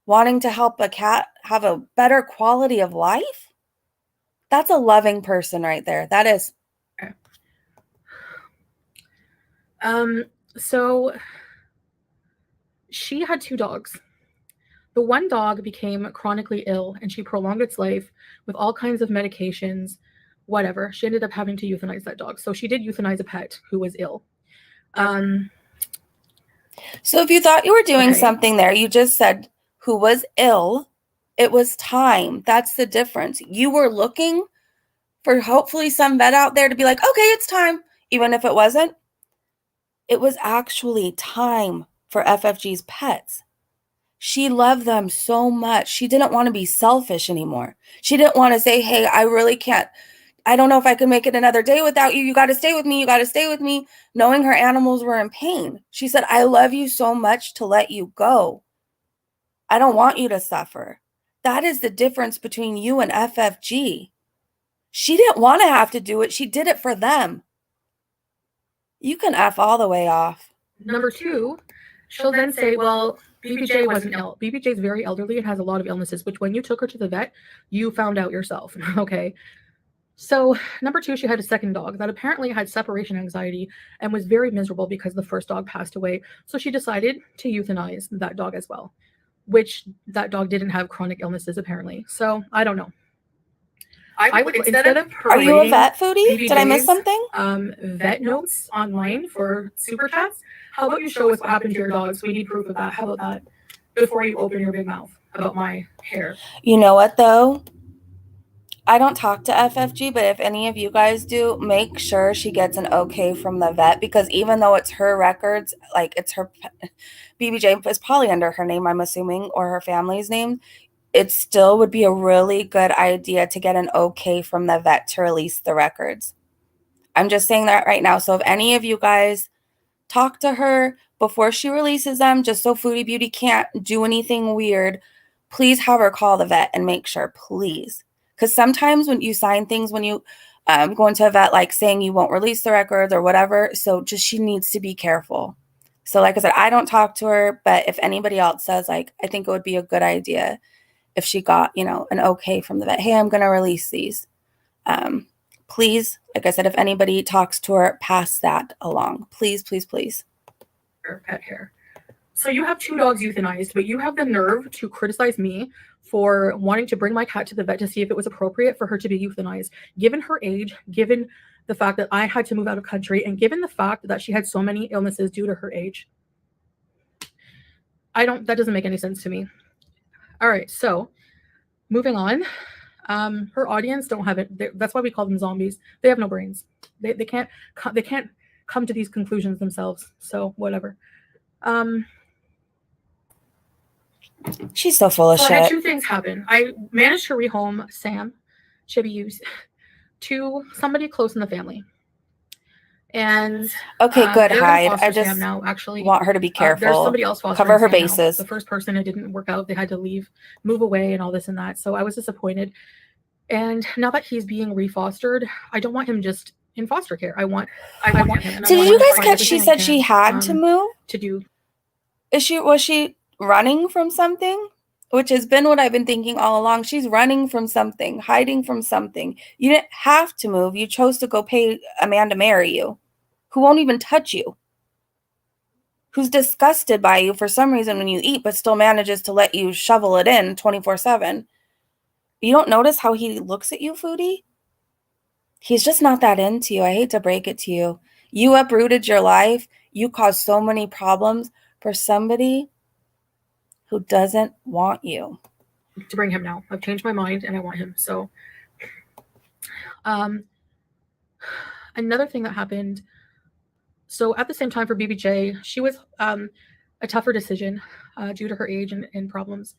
Wanting to help a cat have a better quality of life? That's a loving person right there. That is. So she had 2 dogs. The one dog became chronically ill, and she prolonged its life with all kinds of medications, whatever. She ended up having to euthanize that dog. So she did euthanize a pet who was ill. So if you thought you were doing something there, you just said who was ill. It was time. That's the difference. You were looking for hopefully some vet out there to be like, okay, it's time. Even if it wasn't, it was actually time for FFG's pets. She loved them so much. She didn't want to be selfish anymore. She didn't want to say, hey, I really can't. I don't know if I can make it another day without you. You got to stay with me. You got to stay with me. Knowing her animals were in pain. She said, I love you so much to let you go. I don't want you to suffer. That is the difference between you and FFG. She didn't want to have to do it. She did it for them. You can F all the way off. Number 2, she'll then say, well, BBJ wasn't ill. BBJ is very elderly and has a lot of illnesses, which when you took her to the vet, you found out yourself. Okay. So number 2, she had a second dog that apparently had separation anxiety and was very miserable because the first dog passed away. So she decided to euthanize that dog as well, which that dog didn't have chronic illnesses apparently. So I don't know. I would instead of Are you a vet, Foodie? Did I miss something? Vet notes online for super chats. How about you show us what happened to your dogs? We need proof of that. How about that? Before you open your big mouth about my hair. You know what though? I don't talk to FFG, but if any of you guys do, make sure she gets an okay from the vet, because even though it's her records, like it's her, BBJ is probably under her name, I'm assuming, or her family's name, it still would be a really good idea to get an okay from the vet to release the records. I'm just saying that right now. So if any of you guys talk to her before she releases them, just so Foodie Beauty can't do anything weird, please have her call the vet and make sure, please. Because sometimes when you sign things, when you go into a vet, like saying you won't release the records or whatever, so just she needs to be careful. So like I said, I don't talk to her, but if anybody else says, like, I think it would be a good idea if she got, you know, an okay from the vet. Hey, I'm going to release these. Please, like I said, if anybody talks to her, pass that along. Please, please, please. Pet hair. So you have 2 dogs euthanized, but you have the nerve to criticize me for wanting to bring my cat to the vet to see if it was appropriate for her to be euthanized, given her age, given the fact that I had to move out of country, and given the fact that she had so many illnesses due to her age. That doesn't make any sense to me. All right, so moving on. Her audience don't have it. That's why we call them zombies. They have no brains. They can't come to these conclusions themselves. So whatever. She's so full of So I had shit. 2 things happen. I managed to rehome Sam, Chibi, to somebody close in the family. And Okay, good, they're gonna Hyde. foster I Sam just now. Actually, want her to be there's careful. somebody else fostering Cover her Sam now. bases. The first person, it didn't work out. They had to leave, move away, and all this and that. So I was disappointed. And now that he's being refostered, I don't want him just in foster care. I want him. And So I did want you him to guys find catch? She everything I said she can, had to move. to do. Was she running from something? Which has been what I've been thinking all along. She's running from something, hiding from something. You didn't have to move. You chose to go pay a man to marry you, who won't even touch you, who's disgusted by you for some reason when you eat, but still manages to let you shovel it in 24/7. You don't notice how he looks at you, Foodie? He's just not that into you. I hate to break it to you. You uprooted your life. You caused so many problems for somebody who doesn't want you. To bring him now. I've changed my mind and I want him. So another thing that happened, so at the same time for BBJ, she was a tougher decision due to her age and problems.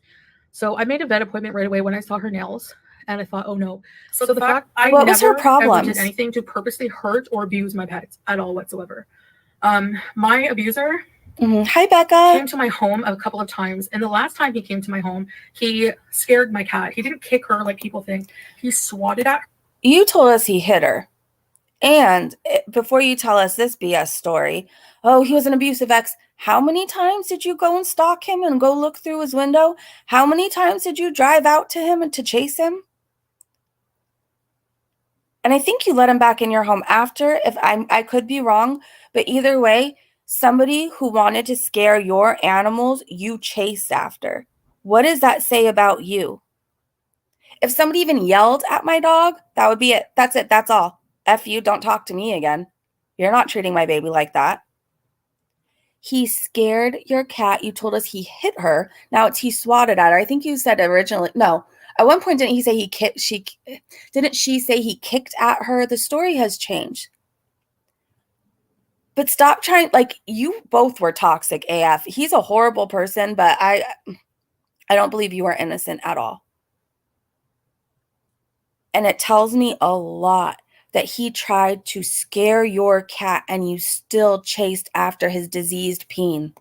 So I made a vet appointment right away when I saw her nails, and I thought, oh no. So the fact I What was her never ever problems? did anything to purposely hurt or abuse my pets at all whatsoever. My abuser Hi, Becca. came to my home a couple of times, and the last time he came to my home, he scared my cat. He didn't kick her like people think. He swatted at her. You told us he hit her. And before you tell us this BS story, oh, he was an abusive ex. How many times did you go and stalk him and go look through his window? How many times did you drive out to him and to chase him? And I think you let him back in your home after. If I could be wrong, but either way, somebody who wanted to scare your animals, you chased after. What does that say about you? If somebody even yelled at my dog, that would be it. That's it. That's all. F you, don't talk to me again. You're not treating my baby like that. He scared your cat. You told us he hit her. Now it's he swatted at her. I think you said originally. No. At one point, didn't he say he kicked? Didn't she say he kicked at her? The story has changed. But stop trying. Like, you both were toxic AF. He's a horrible person, but I don't believe you are innocent at all. And it tells me a lot that he tried to scare your cat and you still chased after his diseased peen.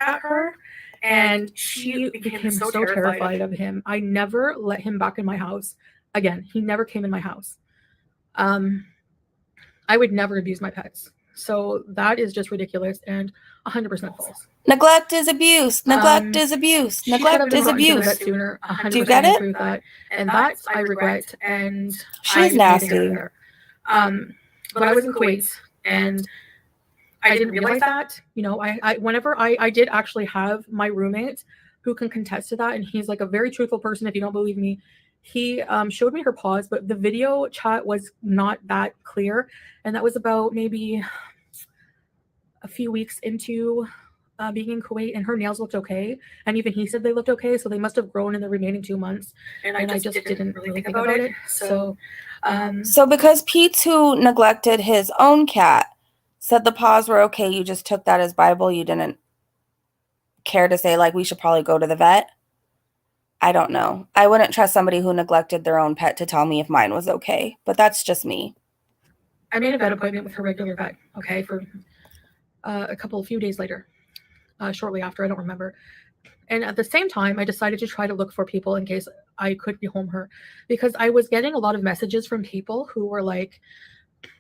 At her, and she became so terrified of him. I never let him back in my house again. He never came in my house. I would never abuse my pets. So that is just ridiculous and 100% false. Neglect is abuse. Neglect is abuse. Neglect is abuse. Sooner, Do you get it? That. And that I regret. And she's nasty. But I was in Kuwait, and I didn't realize that. You know, whenever I did actually have my roommate who can contest to that, and he's like a very truthful person. If you don't believe me, he showed me her paws, but the video chat was not that clear, and that was about maybe a few weeks into being in Kuwait, and her nails looked okay, and even he said they looked okay, so they must have grown in the remaining 2 months, and I just didn't really think about it. So because Pete, who neglected his own cat, said the paws were okay, you just took that as Bible, you didn't care to say, like, we should probably go to the vet? I don't know. I wouldn't trust somebody who neglected their own pet to tell me if mine was okay, but that's just me. I made a vet appointment with her regular vet, okay, for a few days later, shortly after, I don't remember. And at the same time, I decided to try to look for people in case I could rehome her, because I was getting a lot of messages from people who were like,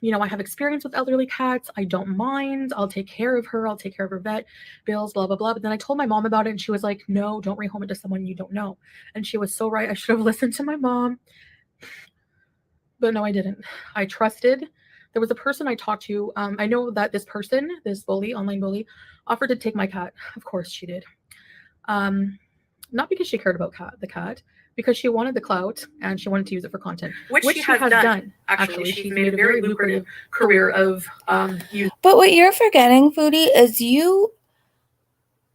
you know, I have experience with elderly cats. I don't mind. I'll take care of her. I'll take care of her vet bills, blah, blah, blah. But then I told my mom about it, and she was like, no, don't rehome it to someone you don't know. And she was so right. I should have listened to my mom. But no, I didn't. I trusted. There was a person I talked to. I know that this person, this bully, online bully, offered to take my cat. Of course she did. Not because she cared about the cat, because she wanted the clout and she wanted to use it for content, which she has done. Actually, she's made a very lucrative career of use. But what you're forgetting, Foodie, is you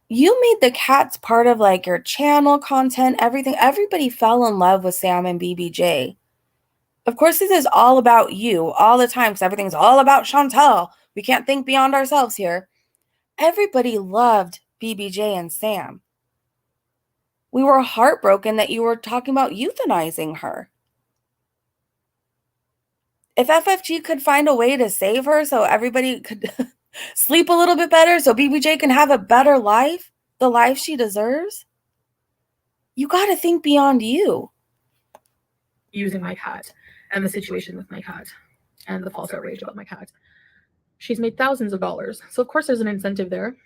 made the cats part of like your channel content, everything. Everybody fell in love with Sam and BBJ. Of course, this is all about you all the time, because everything's all about Chantel. We can't think beyond ourselves here. Everybody loved BBJ and Sam. We were heartbroken that you were talking about euthanizing her. If FFG could find a way to save her so everybody could sleep a little bit better, so BBJ can have a better life, the life she deserves, you got to think beyond you. Using my cat and the situation with my cat and the false outrage about my cat. She's made thousands of dollars. So of course there's an incentive there.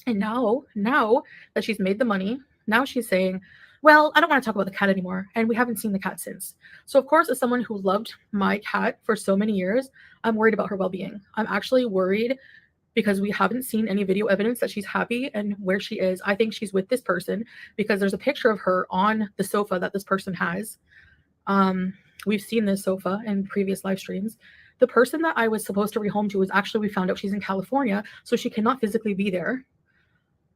And now that she's made the money, now she's saying, well, I don't want to talk about the cat anymore. And we haven't seen the cat since. So of course, as someone who loved my cat for so many years, I'm worried about her well-being. I'm actually worried because we haven't seen any video evidence that she's happy and where she is. I think she's with this person because there's a picture of her on the sofa that this person has. We've seen this sofa in previous live streams. The person that I was supposed to rehome to was actually, we found out she's in California, so she cannot physically be there.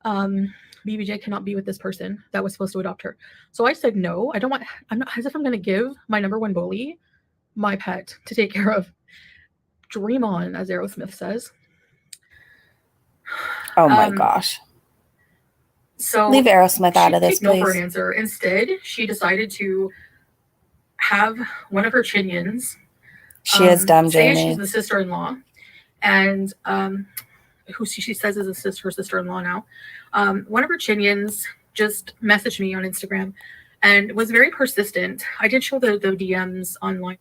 BBJ cannot be with this person that was supposed to adopt her. So I said, no, I don't want, I'm not, as if I'm going to give my number one bully my pet to take care of. Dream on, as Aerosmith says. Oh my gosh. So leave Aerosmith out of this, no for please. an answer. Instead, she decided to have one of her chinions. She is dumb, say Jamie. She's the sister-in-law, and who she says is her sister-in-law now. One of her chinions just messaged me on Instagram and was very persistent. I did show the DMs online.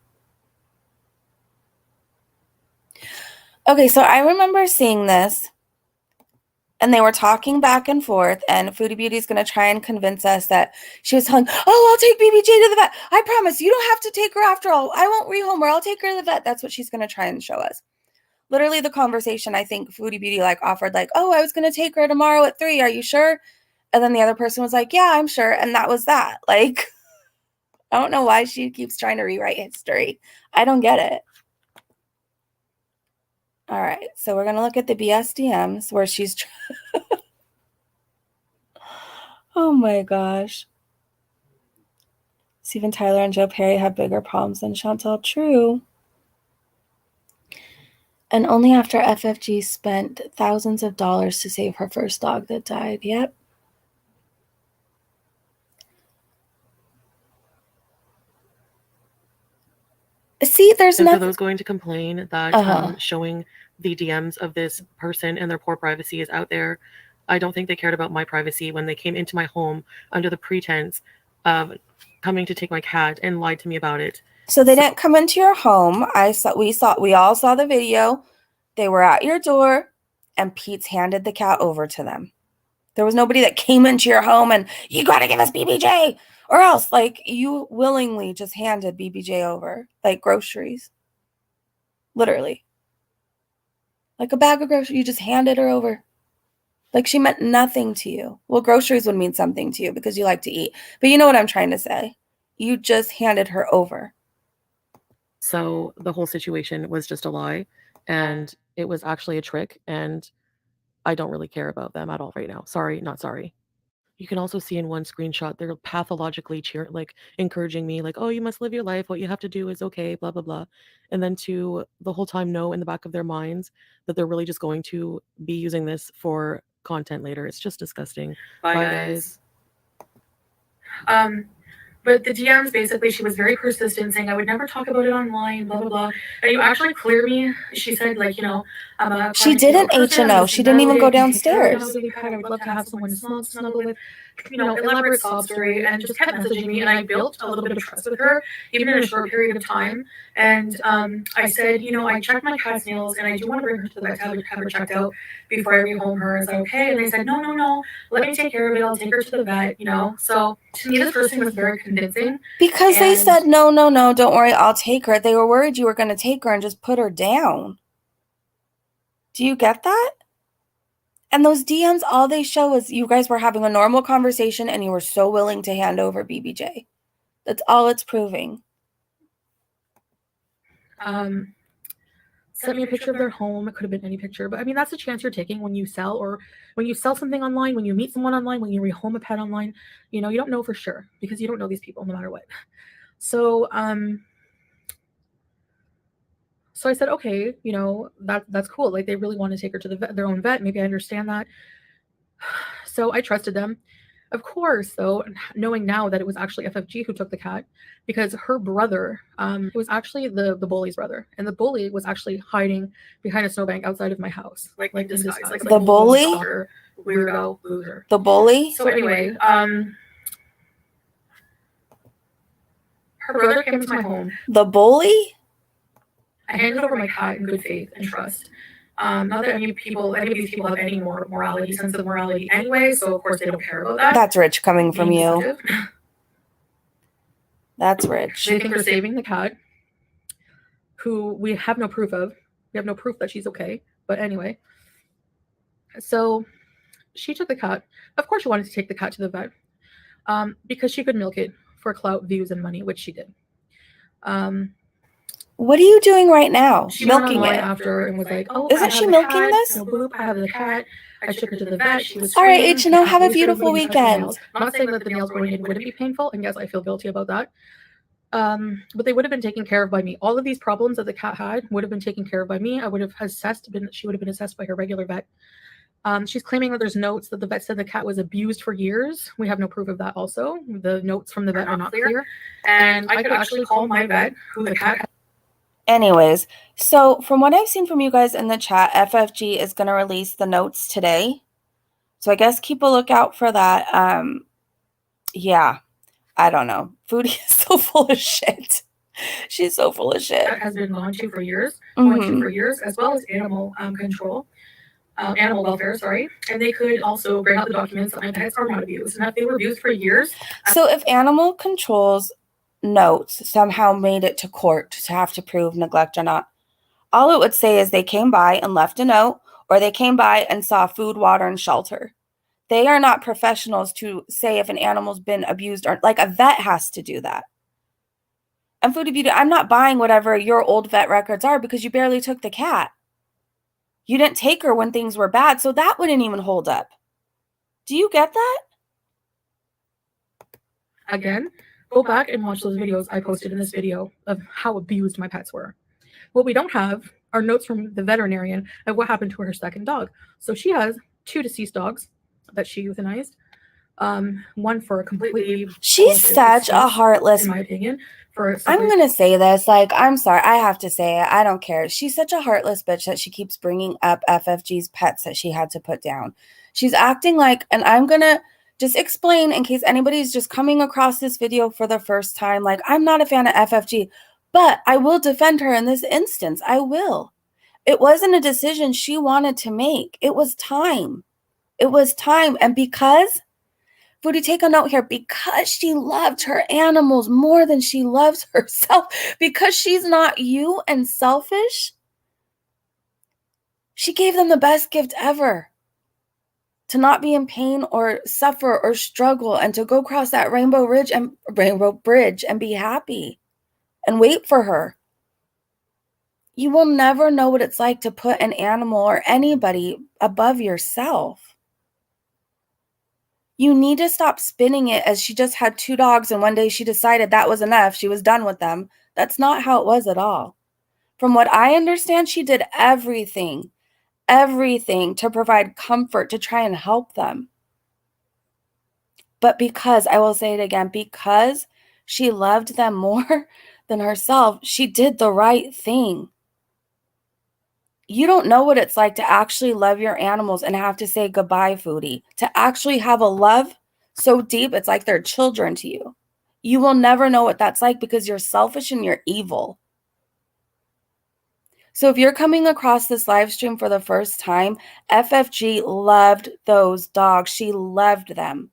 Okay, so I remember seeing this, and they were talking back and forth, and Foodie Beauty is going to try and convince us that she was telling, oh, I'll take BBJ to the vet. I promise, you don't have to take her after all. I won't rehome her. I'll take her to the vet. That's what she's going to try and show us. Literally the conversation, I think Foodie Beauty offered oh, I was going to take her tomorrow at 3. Are you sure? And then the other person was like, yeah, I'm sure. And that was that. I don't know why she keeps trying to rewrite history. I don't get it. All right, so we're going to look at the BSDMs where she's oh my gosh. Steven Tyler and Joe Perry have bigger problems than Chantal. True. And only after FFG spent thousands of dollars to save her first dog that died. Yep. See, there's And nothing. for those going to complain that showing the DMs of this person and their poor privacy is out there, I don't think they cared about my privacy when they came into my home under the pretense of coming to take my cat and lied to me about it. So they didn't come into your home. We all saw the video. They were at your door, and Pete's handed the cat over to them. There was nobody that came into your home and, you got to give us BBJ, or else, you willingly just handed BBJ over, like groceries. Literally. Like a bag of groceries, you just handed her over. Like she meant nothing to you. Well, groceries would mean something to you because you like to eat. But you know what I'm trying to say. You just handed her over. So the whole situation was just a lie, and it was actually a trick, and I don't really care about them at all right now. Sorry, not sorry. You can also see in one screenshot, they're pathologically encouraging me, oh, you must live your life. What you have to do is okay, blah, blah, blah. And then to the whole time know in the back of their minds that they're really just going to be using this for content later. It's just disgusting. Bye guys. But the DMs, basically, she was very persistent, saying I would never talk about it online, blah, blah, blah. And you actually clear me. She said, I'm a she didn't H&O. She didn't even go downstairs. I would love to have someone to snuggle with, elaborate sob story, and just kept messaging me. And I built a little bit of trust with her, even in a short period of time. And I said, I checked my cat's nails, and I do want to bring her to the vet, have her checked out before I rehome her. Is that okay? And they said, no, let me take care of it. I'll take her to the vet, So to me, this person was very convincing. Because they said, no, don't worry, I'll take her. They were worried you were going to take her and just put her down. Do you get that? And those DMs, all they show is you guys were having a normal conversation and you were so willing to hand over BBJ. That's all it's proving. Sent me a picture of their home. It could have been any picture, but I mean, that's the chance you're taking when you sell, or when you sell something online, when you meet someone online, when you rehome a pet online. You don't know for sure because you don't know these people no matter what. So so I said, okay, that's cool. They really want to take her to their own vet. Maybe I understand that. So I trusted them. Of course, though, knowing now that it was actually FFG who took the cat, because her brother, it was actually the bully's brother, and the bully was actually hiding behind a snowbank outside of my house, like in disguise, like The bully? stalker, weirdo, loser. The bully? So anyway, her brother came to my home. The bully? I handed over my cat in good faith and trust. Not that any of these people have any more sense of morality anyway, so of course they don't care about that. That's rich coming from you. Deceptive. That's rich. They think they're saving the cat, who we have no proof of. We have no proof that she's okay. But anyway, so she took the cat. Of course she wanted to take the cat to the vet, because she could milk it for clout, views, and money, which she did. What are you doing right now? She Milking went it. After and was like, "Oh, isn't she milking this? No, boop, I have the cat. I took her to the vet. She was all right, screaming. H&O, have a beautiful weekend." Not saying that the nails going in wouldn't be painful, and yes, I feel guilty about that. But they would have been taken care of by me. All of these problems that the cat had would have been taken care of by me. She would have been assessed by her regular vet. She's claiming that there's notes that the vet said the cat was abused for years. We have no proof of that also. The notes from the vet are not clear. And I could actually call my vet, who the cat. Anyways, so from what I've seen from you guys in the chat, FFG is going to release the notes today. So I guess keep a lookout for that. Yeah, I don't know. Foodie is so full of shit. She's so full of shit. That has been gone to for years, as well as animal control. Animal welfare, sorry, and they could also bring out the documents that my pets are not abused. And if they were abused for years. So if animal control's notes somehow made it to court to have to prove neglect or not, all it would say is they came by and left a note, or they came by and saw food, water, and shelter. They are not professionals to say if an animal's been abused, or like a vet has to do that. And Foodie Beauty, I'm not buying whatever your old vet records are because you barely took the cat. You didn't take her when things were bad, so that wouldn't even hold up. Do you get that? Again, go back and watch those videos I posted in this video of how abused my pets were. What we don't have are notes from the veterinarian of what happened to her second dog. So she has 2 deceased dogs that she euthanized. One for a completely... She's such a heartless... in my opinion. I'm going to say this. Like, I'm sorry. I have to say it. I don't care. She's such a heartless bitch that she keeps bringing up FFG's pets that she had to put down. She's acting like, and I'm going to just explain in case anybody's just coming across this video for the first time. Like, I'm not a fan of FFG, but I will defend her in this instance. I will. It wasn't a decision she wanted to make. It was time. It was time. And because... Foodie, take a note here. Because she loved her animals more than she loves herself, because she's not you and selfish, she gave them the best gift ever. To not be in pain or suffer or struggle, and to go across that rainbow bridge and be happy and wait for her. You will never know what it's like to put an animal or anybody above yourself. You need to stop spinning it as she just had 2 dogs and one day she decided that was enough. She was done with them. That's not how it was at all. From what I understand, she did everything to provide comfort, to try and help them. But because, I will say it again, because she loved them more than herself, she did the right thing. You don't know what it's like to actually love your animals and have to say goodbye, Foodie. To actually have a love so deep, it's like they're children to you. You will never know what that's like because you're selfish and you're evil. So if you're coming across this live stream for the first time, FFG loved those dogs. She loved them.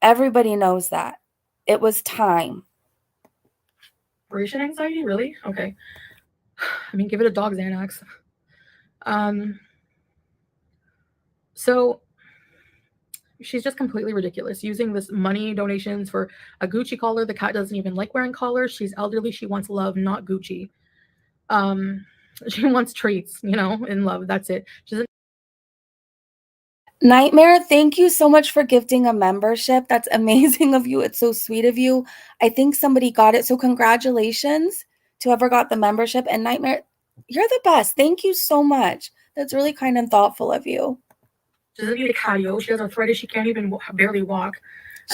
Everybody knows that. It was time. Separation anxiety? Really? Okay. I mean, give it a dog Xanax. So she's just completely ridiculous, using this money donations for a Gucci collar. The cat doesn't even like wearing collars. She's elderly. She wants love, not Gucci. She wants treats, in love. That's it. She doesn't. Nightmare, thank you so much for gifting a membership. That's amazing of you. It's so sweet of you. I think somebody got it. So congratulations to whoever got the membership. And Nightmare, you're the best. Thank you so much. That's really kind and thoughtful of you. doesn't need a catio. She has arthritis. She can't even barely walk.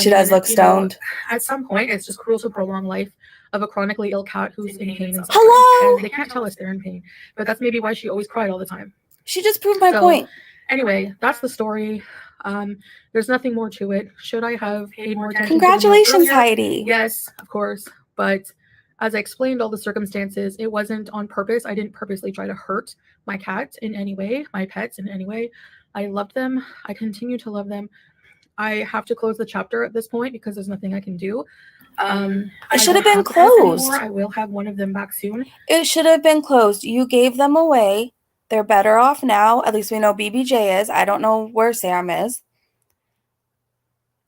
She does look stoned. At some point, it's just cruel to prolong life of a chronically ill cat who's in pain and suffering. Hello? And they can't tell us they're in pain, but that's maybe why she always cried all the time. She just proved my point. Anyway, that's the story. There's nothing more to it. Should I have paid more attention? Congratulations, Heidi. Yes, of course. But as I explained all the circumstances, it wasn't on purpose. I didn't purposely try to hurt my cat in any way, my pets in any way. I loved them. I continue to love them. I have to close the chapter at this point because there's nothing I can do. It should have been closed. I will have one of them back soon. It should have been closed. You gave them away. They're better off now. At least we know BBJ is. I don't know where Sam is.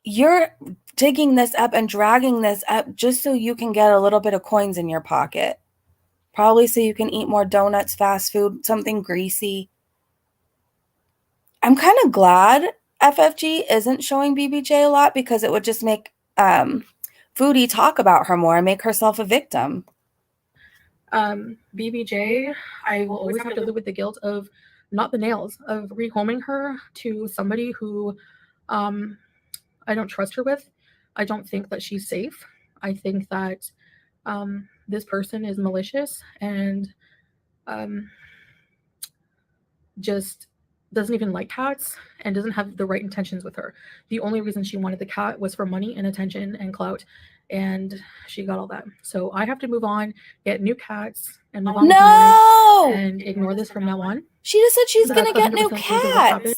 You're digging this up and dragging this up just so you can get a little bit of coins in your pocket. Probably so you can eat more donuts, fast food, something greasy. I'm kind of glad FFG isn't showing BBJ a lot because it would just make Foodie talk about her more and make herself a victim. BBJ, I will always have to live with the guilt of not the nails, of rehoming her to somebody who I don't trust her with. I don't think that she's safe. I think that this person is malicious and just doesn't even like cats and doesn't have the right intentions with her. The only reason she wanted the cat was for money and attention and clout, and she got all that. So I have to move on, get new cats, and move on with my life and ignore this from now on. She just said she's going to get new cats.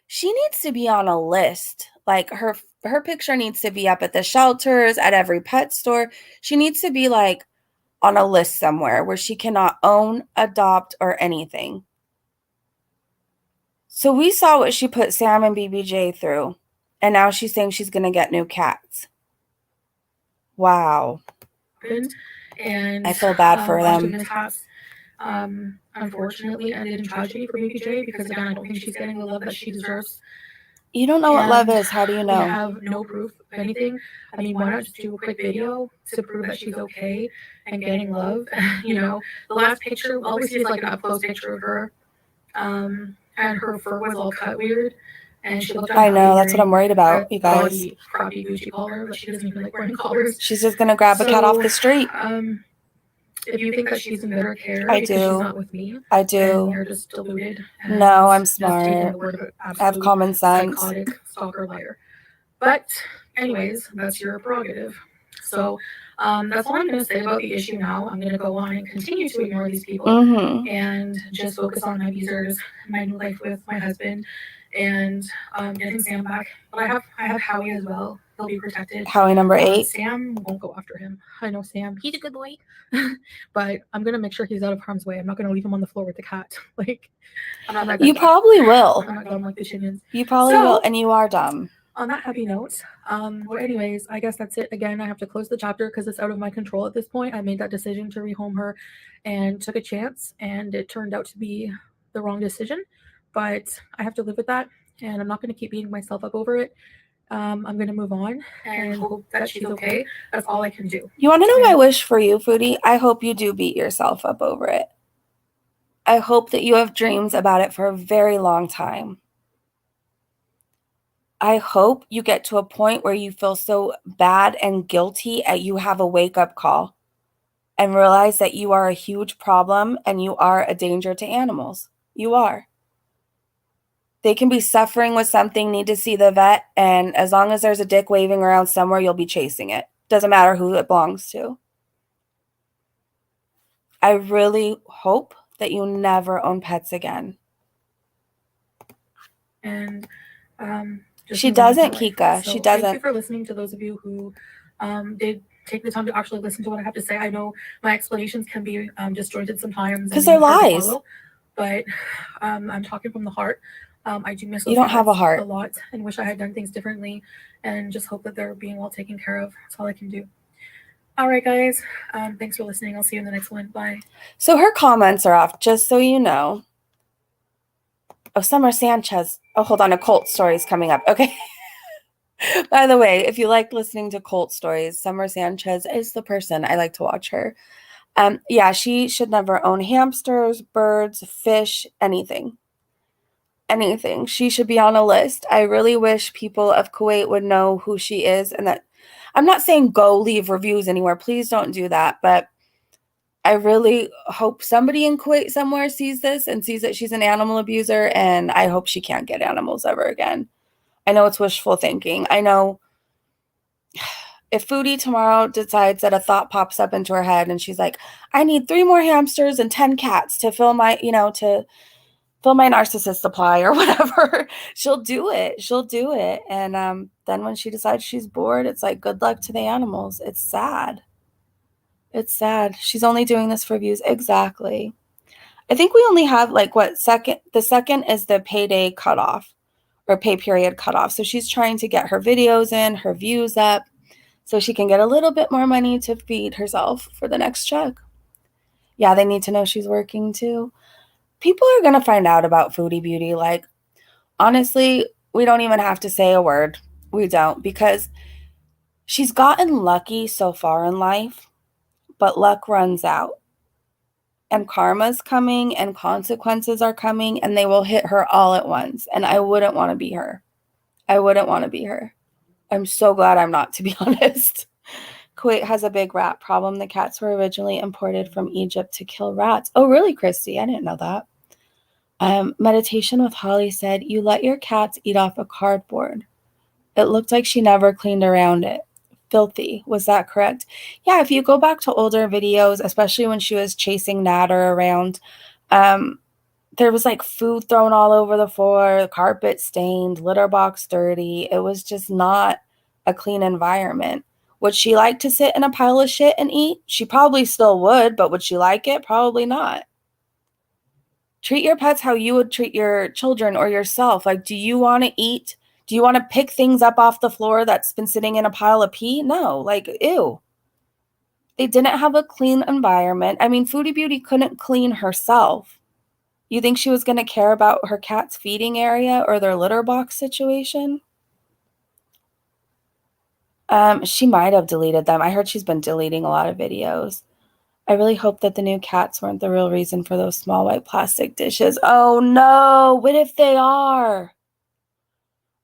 She needs to be on a list. Like her picture needs to be up at the shelters, at every pet store. She needs to be like on a list somewhere where she cannot own, adopt, or anything. So we saw what she put Sam and BBJ through, and now she's saying she's going to get new cats. Wow. And I feel bad for them. Unfortunately, ended in tragedy for BBJ because, again, I don't think she's getting the love that she deserves. You don't know what love is. How do you know? We have no proof of anything. I mean, why not just do a quick video to prove that she's okay and getting love? You know, the last picture, all we see is like an up-close picture of her. And her fur was all cut weird. And she looked I know, that's what I'm worried about, you guys. Crappy Gucci collar, but she doesn't even like wearing collars. She's just going to grab a cat off the street. If you think that she's in better care I because do. she's not with me, I do. You're just deluded. No, I'm smart. I have common sense. Psychotic stalker liar. But anyways, that's your prerogative. So that's all I'm going to say about the issue now. I'm going to go on and continue to ignore these people and just focus on my abusers, my new life with my husband, and getting Sam back. But I have Howie as well. He'll be protected. Howie number 8. Sam won't go after him. I know Sam. He's a good boy. But I'm going to make sure he's out of harm's way. I'm not going to leave him on the floor with the cat. Like, I'm not that You probably will. I'm not dumb like the Shinians. You probably will, and you are dumb. On that happy note, well, anyways, I guess that's it. Again, I have to close the chapter because it's out of my control at this point. I made that decision to rehome her and took a chance, and it turned out to be the wrong decision. But I have to live with that, and I'm not going to keep beating myself up over it. I'm going to move on and hope that she's okay. That's all I can do. You want to know my wish for you, Foodie? I hope you do beat yourself up over it. I hope that you have dreams about it for a very long time. I hope you get to a point where you feel so bad and guilty and you have a wake-up call and realize that you are a huge problem and you are a danger to animals. You are. They can be suffering with something, need to see the vet, and as long as there's a dick waving around somewhere, you'll be chasing it. Doesn't matter who it belongs to. I really hope that you never own pets again. And she doesn't, Kika. So she doesn't. Thank you for listening to those of you who did take the time to actually listen to what I have to say. I know my explanations can be disjointed sometimes. Because they're lies. But I'm talking from the heart. I do miss those you don't have a heart. A lot and wish I had done things differently and just hope that they're being well taken care of. That's all I can do. All right, guys. Thanks for listening. I'll see you in the next one. Bye. So her comments are off, just so you know. Oh, Summer Sanchez. Oh, hold on. A cult story is coming up. Okay. By the way, if you like listening to cult stories, Summer Sanchez is the person. I like to watch her. Yeah, she should never own hamsters, birds, fish, anything. anything. She should be on a list. I really wish people of Kuwait would know who she is, and that I'm not saying go leave reviews anywhere. Please don't do that. But I really hope somebody in Kuwait somewhere sees this and sees that she's an animal abuser, and I hope she can't get animals ever again. I know it's wishful thinking. I know if Foodie tomorrow decides that a thought pops up into her head and she's like, I need 3 more hamsters and 10 cats to fill my, to fill my narcissist supply or whatever, she'll do it. She'll do it. And then when she decides she's bored, it's like, good luck to the animals. It's sad. It's sad. She's only doing this for views. Exactly. I think we only have like the second is the payday cutoff or pay period cutoff. So she's trying to get her videos in, her views up, so she can get a little bit more money to feed herself for the next check. Yeah, they need to know she's working too. People are going to find out about Foodie Beauty. Like, honestly, we don't even have to say a word. We don't, because she's gotten lucky so far in life, but luck runs out. And karma's coming and consequences are coming, and they will hit her all at once. And I wouldn't want to be her. I wouldn't want to be her. I'm so glad I'm not, to be honest. Kuwait has a big rat problem. The cats were originally imported from Egypt to kill rats. Oh, really, Christy? I didn't know that. Meditation with Holly said, you let your cats eat off a cardboard. It looked like she never cleaned around it. Filthy. Was that correct? Yeah, if you go back to older videos, especially when she was chasing Natter around, there was like food thrown all over the floor, carpet stained, litter box dirty. It was just not a clean environment. Would she like to sit in a pile of shit and eat? She probably still would, but would she like it? Probably not. Treat your pets how you would treat your children or yourself. Like, do you want to eat? Do you want to pick things up off the floor that's been sitting in a pile of pee? No, like, ew. They didn't have a clean environment. I mean, Foodie Beauty couldn't clean herself. You think she was going to care about her cat's feeding area or their litter box situation? She might have deleted them. I heard she's been deleting a lot of videos. I really hope that the new cats weren't the real reason for those small white plastic dishes. Oh no, what if they are?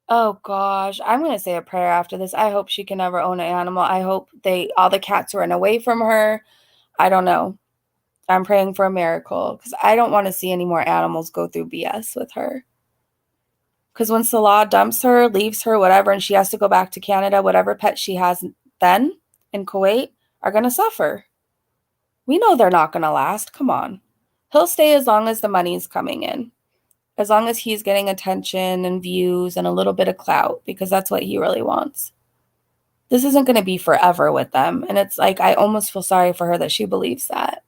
Oh gosh, I'm going to say a prayer after this. I hope she can never own an animal. I hope all the cats run away from her. I don't know. I'm praying for a miracle because I don't want to see any more animals go through BS with her. Because when Salah dumps her, leaves her, whatever, and she has to go back to Canada, whatever pets she has then in Kuwait are going to suffer. We know they're not going to last. Come on. He'll stay as long as the money's coming in. As long as he's getting attention and views and a little bit of clout, because that's what he really wants. This isn't going to be forever with them. And it's like, I almost feel sorry for her that she believes that.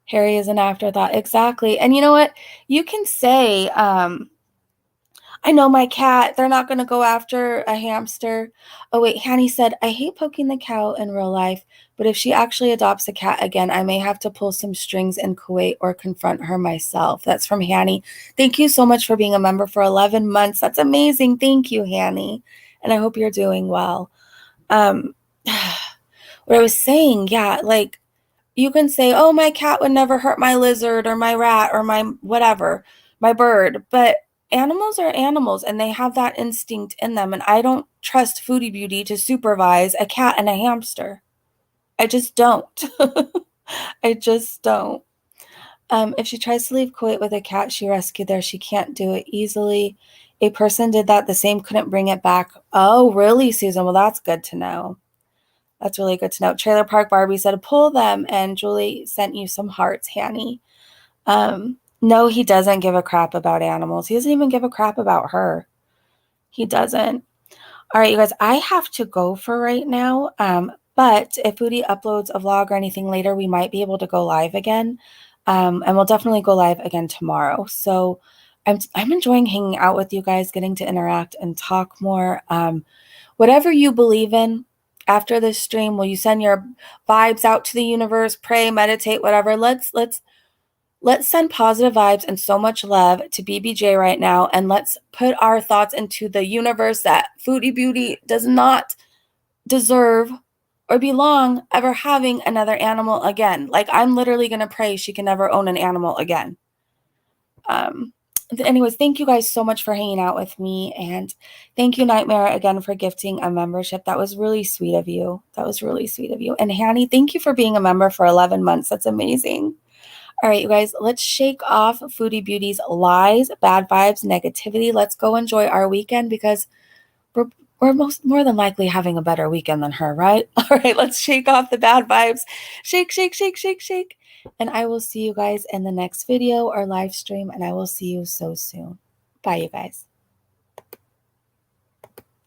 Harry is an afterthought. Exactly. And you know what? You can say, I know my cat. They're not going to go after a hamster. Oh, wait. Hanny said, I hate poking the cow in real life, but if she actually adopts a cat again, I may have to pull some strings in Kuwait or confront her myself. That's from Hanny. Thank you so much for being a member for 11 months. That's amazing. Thank you, Hanny. And I hope you're doing well. What I was saying, yeah, like, you can say, oh, my cat would never hurt my lizard or my rat or my whatever, my bird. But animals are animals and they have that instinct in them. And I don't trust Foodie Beauty to supervise a cat and a hamster. I just don't. I just don't. If she tries to leave Kuwait with a cat she rescued there, she can't do it easily. A person did that. The same couldn't bring it back. Oh, really, Susan? Well, that's good to know. That's really good to know. Trailer Park Barbie said, pull them. And Julie sent you some hearts, Hanny. No, he doesn't give a crap about animals. He doesn't even give a crap about her. He doesn't. All right, you guys, I have to go for right now. But if Foodie uploads a vlog or anything later, we might be able to go live again. And we'll definitely go live again tomorrow. So I'm enjoying hanging out with you guys, getting to interact and talk more. Whatever you believe in after this stream, will you send your vibes out to the universe, pray, meditate, whatever? Let's send positive vibes and so much love to BBJ right now. And let's put our thoughts into the universe that Foodie Beauty does not deserve or belong ever having another animal again. Like, I'm literally going to pray she can never own an animal again. anyways, thank you guys so much for hanging out with me. And thank you, Nightmare, again for gifting a membership. That was really sweet of you. That was really sweet of you. And Hanny, thank you for being a member for 11 months. That's amazing. All right, you guys, let's shake off Foodie Beauty's lies, bad vibes, negativity. Let's go enjoy our weekend because we're more than likely having a better weekend than her, right? All right, let's shake off the bad vibes. Shake, shake, shake, shake, shake. And I will see you guys in the next video or live stream, and I will see you so soon. Bye, you guys.